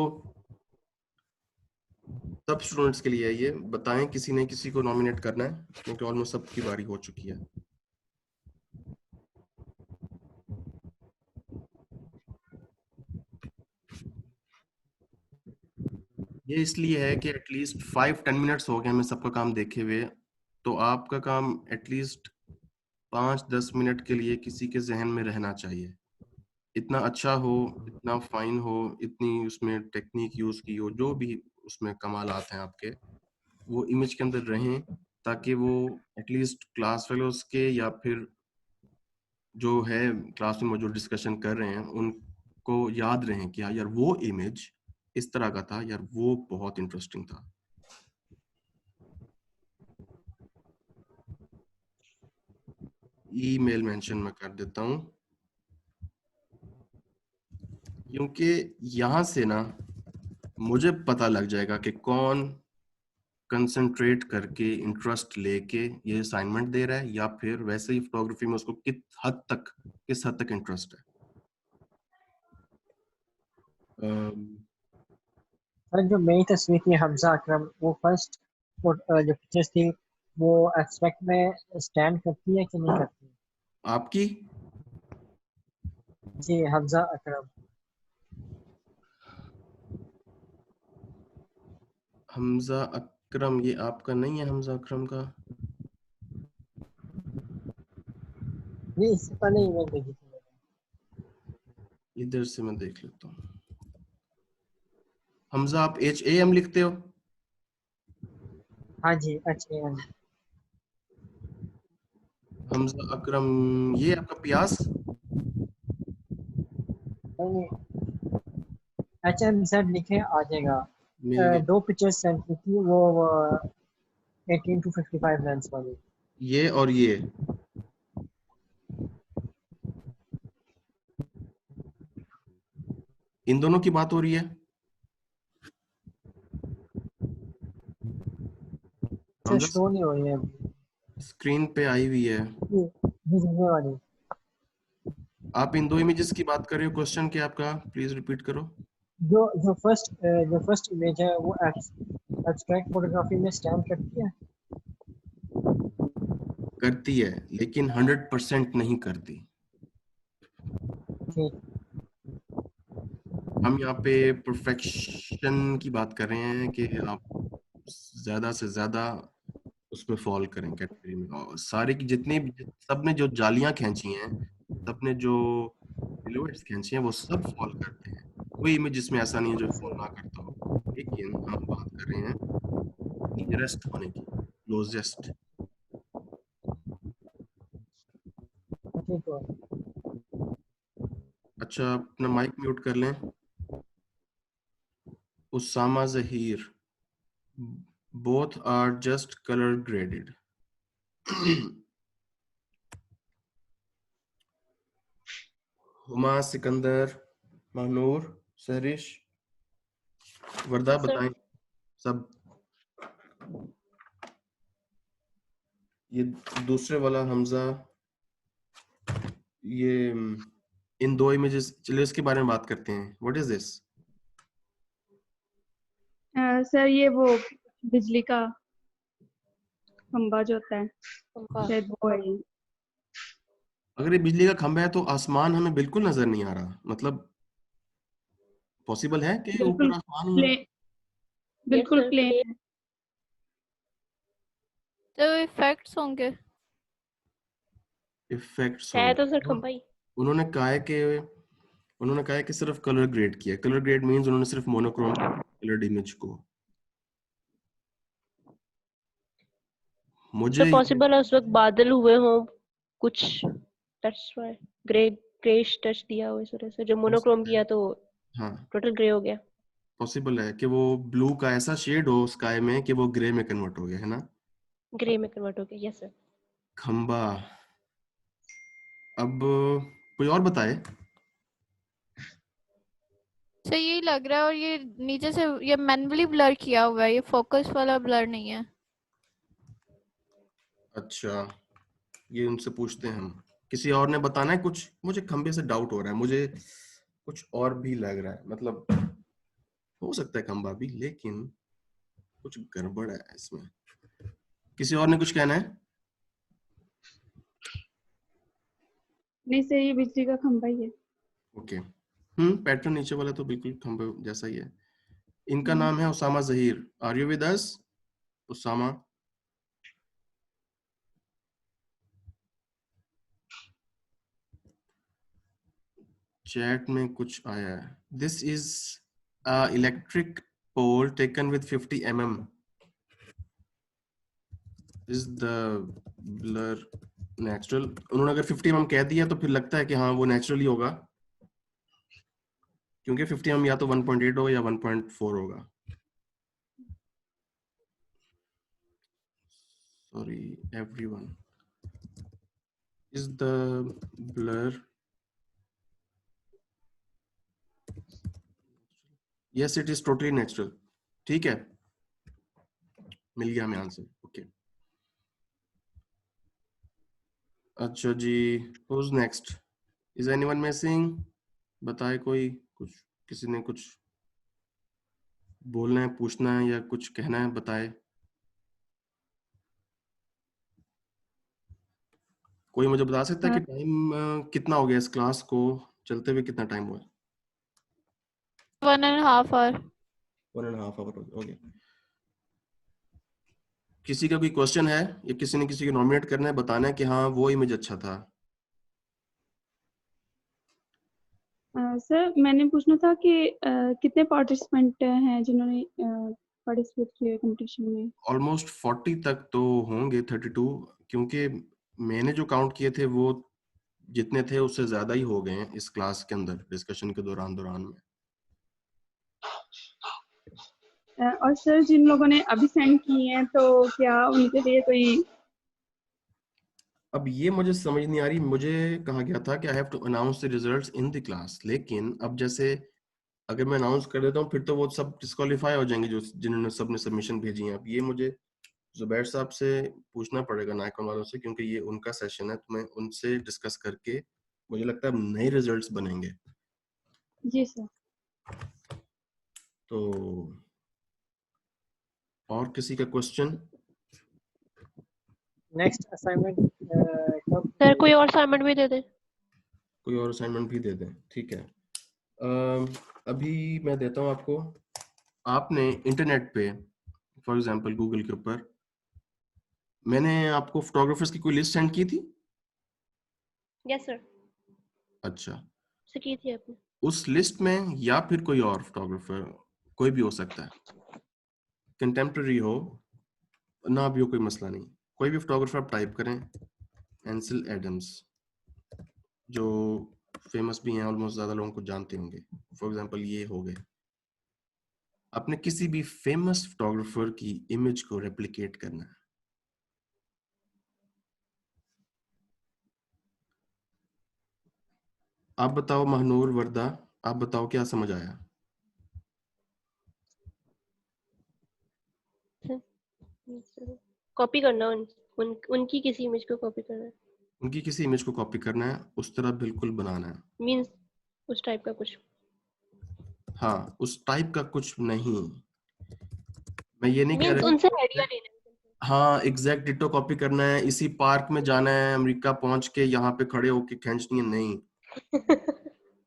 सब स्टूडेंट्स के लिए ये बताएं किसी ने किसी को नॉमिनेट करना है, क्योंकि ऑलमोस्ट सबकी बारी हो चुकी है। ये इसलिए है कि एटलीस्ट 5-10 मिनट्स हो गए हमें सबका काम देखे हुए, तो आपका काम एटलीस्ट 5-10 मिनट के लिए किसी के जहन में रहना चाहिए। इतना अच्छा हो, इतना फाइन हो, इतनी उसमें टेक्निक यूज की हो, जो भी उसमें कमालात हैं आपके, वो इमेज के अंदर रहें, ताकि वो एटलीस्ट क्लास फेलोज के या फिर जो है क्लास में जो डिस्कशन कर रहे हैं उनको याद रहें कि यार वो इमेज इस तरह का था, यार वो बहुत इंटरेस्टिंग था। ईमेल मेंशन मैं कर देता हूं, क्योंकि यहां से ना मुझे पता लग जाएगा कि कौन कंसंट्रेट करके इंटरेस्ट लेके ये असाइनमेंट दे रहा है या फिर वैसे ही फोटोग्राफी में उसको किस हद तक इंटरेस्ट है। सर जो मेरी तस्वीर थी हमजा अकरम, वो फर्स्ट जो पिक्चर्स थी वो एब्स्ट्रैक्ट में स्टैंड करती है कि नहीं करती? आपकी? जी हमजा अकरम। हमजा अकरम, ये आपका नहीं है हमजा अकरम का? नहीं, इससे पहले इमेज भेजी थी। इधर से मैं देख लेता हूँ। हमजा, आप HAM लिखते हो? हाँ जी, HAM। हमजा अकरम, ये आपका पियास? नहीं, HMZ लिखे आ जाएगा। मिल गया। 2 पिक्चर्स सेंड की थी वो 18 to 55 लेंस वाली। ये और ये इन दोनों की बात हो रही है। शो नहीं हो रही है स्क्रीन पे आई हुई है। ये वाली। आप इन दो इमेजेस की बात कर रहे हो। क्वेश्चन क्या आपका, प्लीज रिपीट करो। जो फर्स्ट इमेज है वो एब्स्ट्रैक्ट फोटोग्राफी में स्टैंड करती है लेकिन 100% नहीं करती। हम यहाँ पे परफेक्शन की बात कर रहे हैं कि आप ज्यादा से ज्यादा उसमें फॉल करें कैटेगरी में। और सारे की जितनी सबने जो जालियां खींची हैं, सबने जो सिलुएट्स खींची हैं, वो सब फॉल करते हैं। कोई इमेज जिसमें ऐसा नहीं है जो फॉल ना करता हो। लेकिन हम बात कर रहे हैं नियरेस्ट होने की, क्लोजेस्ट। अच्छा, अपना माइक म्यूट कर लें। Usama Zaheer, both are just color graded. Huma, Sikandar, Mahnoor, Sahrish, वर्दा, बताएं सब। ये दूसरे वाला हमजा, ये इन दो इमेजेस, चलिए इसके बारे में बात करते हैं। What is this? सर ये वो बिजली का खंबा जो होता है, शायद वो है ये। अगर ये बिजली का खंबा है तो आसमान हमें बिल्कुल नजर नहीं आ रहा। मतलब पॉसिबल है कि ऊपर आसमान ही है? बिल्कुल प्लेन है। तो इफेक्ट्स होंगे। इफेक्ट्स है तो सर खंबा ही। उन्होंने कहा है कि सिर्फ कलर ग्रेड किया। कलर ग्रेड मींस उन्होंने सिर्फ मोनोक्रोम कलर्ड इमेज को। मुझे तो पॉसिबल है उस वक्त बादल हुए हो कुछ, दैट्स व्हाई ग्रेइश टच दिया हो इस वजह से। जो मोनोक्रोम किया तो हाँ टोटल ग्रे हो गया। पॉसिबल है कि वो ब्लू का ऐसा शेड हो स्काई में कि वो ग्रे में कन्वर्ट हो गया, है ना? ग्रे में कन्वर्ट हो गया। Yes sir. खंबा। अब कोई और बताए। तो यही लग रहा है। और ये नीचे से ये मैन्युअली ब्लर किया हुआ है, ये फोकस वाला ब्लर नहीं है। अच्छा, ये उनसे पूछते हैं हम। किसी और ने बताना है कुछ? मुझे खंबे से डाउट हो रहा है, मुझे कुछ और भी लग रहा है। मतलब हो सकता है खंबा भी, लेकिन कुछ गड़बड़ है इसमें। किसी और ने कुछ कहना है? नहीं सर, ये बिजली का खंबा ही है। ओके। पैटर्न नीचे वाला तो बिल्कुल खंबे जैसा ही है। इनका नाम है Usama Zaheer. Are you with us Usama? Chat में कुछ आया है। This is electric pole taken with 50 mm. Is the blur natural? उन्होंने अगर 50 mm कह दिया तो फिर लगता है कि हाँ वो नेचुरली होगा, क्योंकि 50 mm या तो 1.8 होगा या 1.4 होगा। Sorry everyone. Is the blur? Yes, it is totally natural. ठीक है, मिल गया हमें आंसर। ओके अच्छा जी, who's next? Is anyone missing? बताए कोई कुछ? किसी ने कुछ बोलना है, पूछना है या कुछ कहना है? बताए कोई। मुझे बता सकता है कि टाइम कितना हो गया इस क्लास को चलते हुए? कितना टाइम हुआ? 1.5 hour। 1.5 hour। ओके। किसी का कोई क्वेश्चन है या किसी ने किसी को नॉमिनेट करना है, बताना है कि हाँ वो इमेज अच्छा था? सर मैंने पूछना था कि कितने पार्टिसिपेंट हैं जिन्होंने पार्टिसिपेट किया कंपटीशन में? ऑलमोस्ट 40 तक तो होंगे, 32, क्योंकि मैंने जो काउंट किए थे वो जितने थे उससे ज्यादा ही हो गए हैं इस क्लास के अंदर डिस्कशन के दौरान में। और सर जिन लोगों ने अभी सेंड किए हैं तो क्या उनके लिए कोई, अब ये मुझे समझ नहीं आ रही। मुझे कहा गया था कि I have to announce the results in the class, लेकिन अब जैसे अगर मैं अनाउंस कर देता हूँ फिर तो वो सब डिस्क्वालीफाई हो जाएंगे जो जिन्होंने सबने सबमिशन भेजी है। अब ये मुझे जुबैर साहब से पूछना पड़ेगा नाइकॉन वालों से, क्योंकि ये उनका सेशन है, तो मैं उनसे डिस्कस करके मुझे लगता है नए रिजल्ट्स बनेंगे। जी सर। तो और किसी का क्वेश्चन? नेक्स्ट असाइनमेंट कब? सर कोई और असाइनमेंट भी दे दे। कोई और असाइनमेंट भी दे दें, ठीक है। अभी मैं देता हूँ आपको। आपने इंटरनेट पे फॉर एग्जांपल गूगल के ऊपर मैंने आपको फोटोग्राफर्स की कोई लिस्ट सेंड की थी। Yes sir. अच्छा, से की थी आपने। उस लिस्ट में या फिर कोई और फोटोग्राफर, कोई भी हो सकता है, कंटेम्प्रेरी हो ना भी हो, कोई मसला नहीं, कोई भी फोटोग्राफर आप टाइप करें। एंसिल एडम्स जो फेमस भी हैं, ऑलमोस्ट ज्यादा लोगों को जानते होंगे। फॉर एग्जांपल ये हो गए। आपने किसी भी फेमस फोटोग्राफर की इमेज को रेप्लिकेट करना है। आप बताओ महनूर, वर्दा, आप बताओ क्या समझ आया? कॉपी करना उनकी किसी इमेज को कॉपी करना है। उनकी किसी इमेज को कॉपी करना है, उस तरह बिल्कुल बनाना है। मींस उस टाइप का कुछ। हाँ, उस टाइप का कुछ नहीं। मैं ये नहीं कह मींस रहा उनसे आइडिया लेना है। हाँ एग्जैक्ट डिटो कॉपी करना है, इसी पार्क में जाना है, अमेरिका पहुंच के यहाँ पे खड़े होके खींचनी है, नहीं।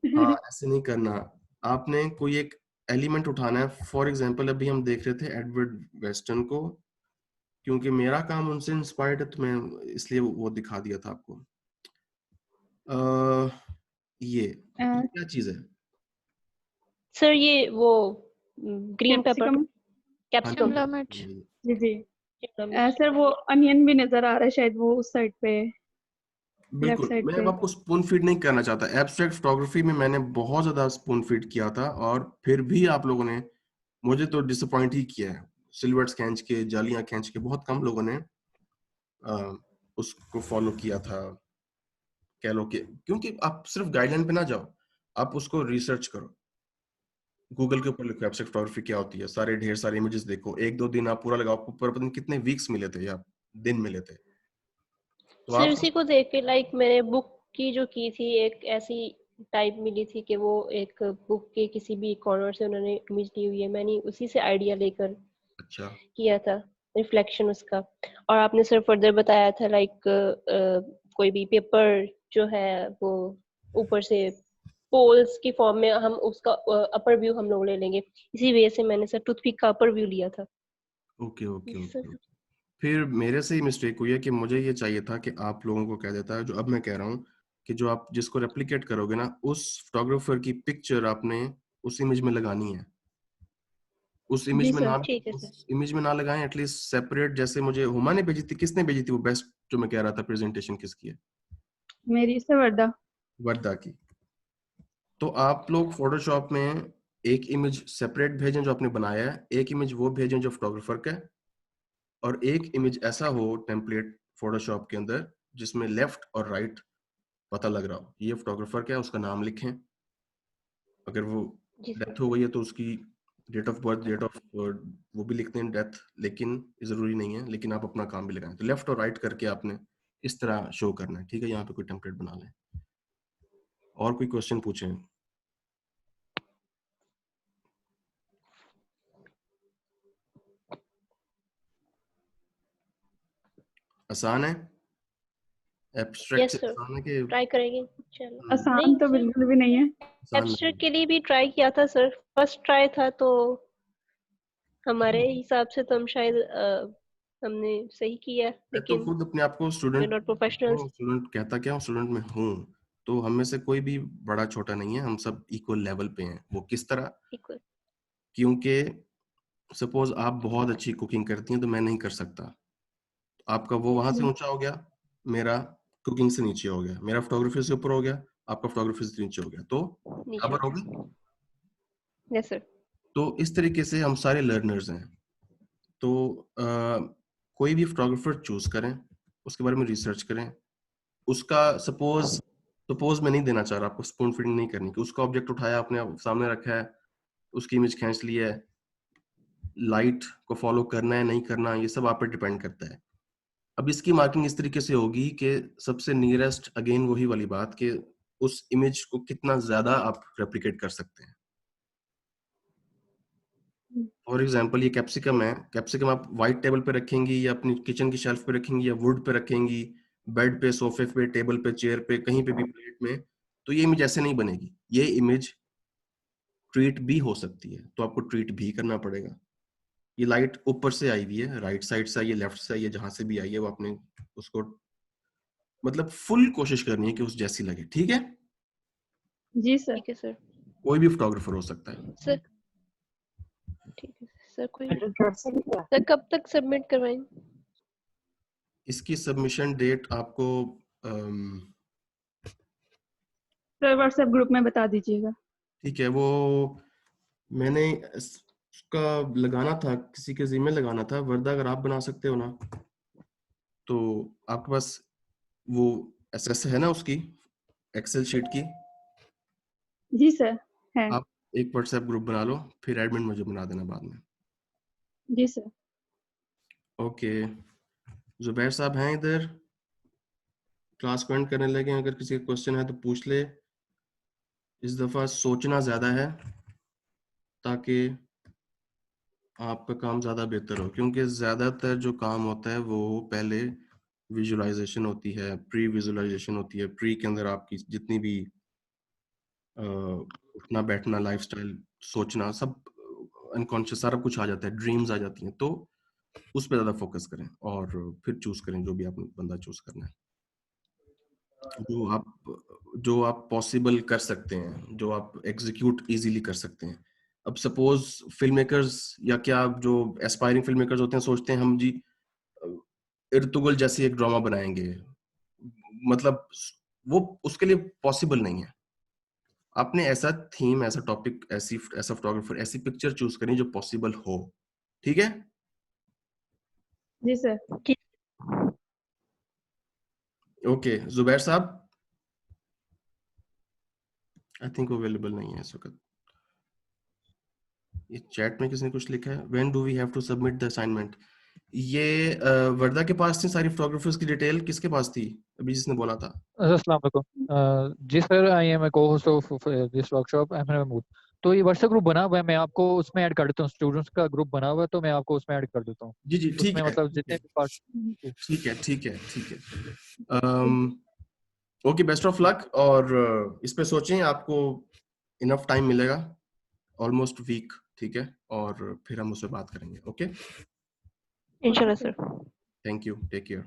हाँ ऐसे नहीं करना। आपने कोई एक एलिमेंट उठाना है। फॉर एग्जांपल अभी हम देख रहे थे एडवर्ड वेस्टर्न को, क्योंकि मेरा काम उनसे इंस्पायर्ड है तो मैं इसलिए वो दिखा दिया था आपको। ये क्या चीज है? सर ये वो ग्रीन पेपर, कैप्सिकम। शिमला मिर्च। जी जी सर, वो अनियन भी नजर आ रहा है शायद वो उस साइड पे, लेफ्ट बिल्कुल। साइड मैं पे। अब आपको स्पून फीड नहीं करना चाहता। एब्स्ट्रैक्ट फोटोग्राफी में मैंने बहुत ज्यादा स्पून फीड किया था और फिर भी आप लोगों ने मुझे तो डिसअपॉइंट ही किया है। सिल्वर्स खींच के, जालियां खींच के, बहुत कम लोगों ने उसको फॉलो किया था। कह लो कि क्योंकि आप सिर्फ गाइडलाइन पे ना जाओ, आप उसको रिसर्च करो। गूगल के ऊपर लिखो एब्स्ट्रैक्ट फोटोग्राफी क्या होती है, सारे ढेर सारे इमेजेस देखो, 1-2 दिन आप पूरा लगाओ, आपको पूरा पता नहीं कितने वीक्स मिले थे या दिन मिले थे। तो सर आप उसी को देख के लाइक मैंने बुक की जो की थी, एक ऐसी टाइप मिली थी कि वो एक बुक के किसी भी कॉर्नर से उन्होंने इमेज ली हुई है, मैंने उसी से आइडिया लेकर अच्छा किया था रिफ्लेक्शन उसका। और आपने सर फर्दर बताया था लाइक कोई भी पेपर जो है वो ऊपर से पोल्स की फॉर्म में हम उसका अपर व्यू हम लोग ले लेंगे, इसी वजह से मैंने सर टूथपिक का अपर व्यू लिया था। Okay okay okay. फिर मेरे से ही मिस्टेक हुई है कि मुझे ये चाहिए था कि आप लोगों को कह देता है, जो अब मैं कह रहा हूँ कि जो आप जिसको रेप्लिकेट करोगे ना, उस फोटोग्राफर की पिक्चर आपने उस इमेज में लगानी है। उस इमेज में ना, उस इमेज में ना लगाएं, एटलीस्ट सेपरेट। जैसे मुझे हुमा ने भेजी थी, किसने भेजी थी वो बेस्ट जो मैं कह रहा था, प्रेजेंटेशन किसकी है? मेरी से वर्दा। वर्दा की। तो आप लोग फोटोशॉप में एक इमेज सेपरेट भेजें जो आपने बनाया है, एक इमेज वो भेजें जो फोटोग्राफर का है, और एक इमेज ऐसा हो टेम्पलेट फोटोशॉप के अंदर जिसमें लेफ्ट और राइट पता लग रहा हो ये फोटोग्राफर क्या है, उसका नाम लिखें। अगर वो डेथ हो गई है तो उसकी date of birth, date of वो भी लिखते हैं डेथ, लेकिन जरूरी नहीं है, लेकिन आप अपना काम भी लगाएं। तो लेफ्ट और राइट करके आपने इस तरह शो करना है, ठीक है? यहाँ पे कोई टेम्पलेट बना लें। और कोई क्वेश्चन पूछें? आसान है? एब्स्ट्रैक्ट से आसान है कि ट्राई करेंगे। चलो आसान तो बिल्कुल भी नहीं है। एब्स्ट्रैक्ट के लिए भी ट्राई किया था सर, फर्स्ट ट्राई था तो हमारे हिसाब से तो हम शायद हमने सही किया, मैं तो लेकिन खुद अपने आप को स्टूडेंट नॉट प्रोफेशनल्स। स्टूडेंट कहता क्या हूँ, स्टूडेंट में हूँ। तो हम में से कोई भी बड़ा छोटा नहीं है, हम सब इक्वल लेवल पे हैं। वो किस तरह? क्योंकि सपोज आप बहुत अच्छी कुकिंग करती हैं तो मैं नहीं कर सकता, आपका वो वहां से ऊंचा हो गया, मेरा कुकिंग से नीचे हो गया, मेरा फोटोग्राफी से ऊपर हो गया, आपका फोटोग्राफी से नीचे हो गया, तो बराबर हो गया। Yes sir. तो इस तरीके से हम सारे लर्नर्स हैं। तो कोई भी फोटोग्राफर चूज करें, उसके बारे में रिसर्च करें, उसका सपोज मैं नहीं देना चाह रहा आपको, स्पून फीडिंग नहीं करनी कि उसका ऑब्जेक्ट उठाया आपने सामने रखा है, उसकी इमेज खींच ली है, लाइट को फॉलो करना है नहीं करना, ये सब आप पे डिपेंड करता है। अब इसकी मार्किंग इस तरीके से होगी कि सबसे नियरेस्ट, अगेन वही वाली बात कि उस इमेज को कितना ज्यादा आप रेप्लिकेट कर सकते हैं। फॉर एग्जाम्पल ये कैप्सिकम है, कैप्सिकम आप व्हाइट टेबल पे रखेंगी या अपनी किचन की शेल्फ पे रखेंगी या वुड पे रखेंगी, बेड पे, सोफे पे, टेबल पे, चेयर पे, कहीं पे भी, प्लेट में, तो ये इमेज ऐसे नहीं बनेगी। ये इमेज ट्रीट भी हो सकती है, तो आपको ट्रीट भी करना पड़ेगा। ये लाइट ऊपर से आई हुई है, राइट साइड से आई है, लेफ्ट से आई है, जहां से भी आई है वो आपने उसको मतलब फुल कोशिश करनी है कि उस जैसी लगे। ठीक है जी सर। ठीक है सर। कोई भी फोटोग्राफर हो सकता है सर ठीक है सर। सर कब तक सबमिट करवाएंगे? इसकी सबमिशन डेट आपको सर व्हाट्सएप ग्रुप में बता दीजिएगा। ठीक है, वो मैंने उसका लगाना था, किसी के जिम्मे लगाना था। वर्दा अगर आप बना सकते हो ना, तो आपके पास वो एसएस है ना उसकी, एक्सेल शीट की? जी सर है। आप एक व्हाट्सएप ग्रुप बना लो, फिर एडमिन मुझे बना देना बाद में। जी सर। ओके, जुबैर साहब हैं इधर, क्लास को एंड करने लगे। अगर किसी का क्वेश्चन है तो पूछ ले। इस दफा सोचना ज्यादा है ताकि आपका काम ज्यादा बेहतर हो, क्योंकि ज्यादातर जो काम होता है वो पहले विजुअलाइजेशन होती है, प्री विजुअलाइजेशन होती है। प्री के अंदर आपकी जितनी भी उठना बैठना, लाइफस्टाइल, सोचना, सब अनकॉन्शियस सारा कुछ आ जाता है, ड्रीम्स आ जाती हैं। तो उस पर ज्यादा फोकस करें और फिर चूज करें जो भी आप बंदा चूज करना है, जो आप पॉसिबल कर सकते हैं, जो आप एग्जीक्यूट इजीली कर सकते हैं। अब सपोज फिल्म मेकर्स या क्या जो एस्पायरिंग फिल्म मेकर्स होते हैं सोचते हैं हम जी इर्तुगल जैसी एक ड्रामा बनाएंगे, मतलब वो उसके लिए पॉसिबल नहीं है। आपने ऐसा थीम, ऐसा टॉपिक, ऐसा फोटोग्राफर, ऐसी पिक्चर चूज करनी जो पॉसिबल हो। ठीक है जी सर। ओके, जुबैर साहब आई थिंक अवेलेबल नहीं है इस वक्त। ये चैट में किसने कुछ लिखा है, when do we have to submit the assignment. ये वर्दा के पास थी सारी फोटोग्राफर्स की डिटेल, किसके पास थी अभी जिसने बोला था? अस्सलाम वालेकुम जी sir, I am a cohost of this workshop, I am Mahmood. तो ये व्हाट्सएप ग्रुप बना हुआ है, मैं आपको उसमें ऐड कर देता हूँ। स्टूडेंट्स का ग्रुप बना हुआ है तो मैं आपको उसमें ऐड कर देता हूँ। जी जी ठीक उसमें है, मतलब जितने भी पार्ट। ठीक है ठीक है ठीक है। Okay, best of luck. और इस पे सोचें, आपको इनफ टाइम मिलेगा, ऑलमोस्ट वीक। ठीक है, और फिर हम उससे बात करेंगे। ओके, इंशाल्लाह sir. Thank you, take care.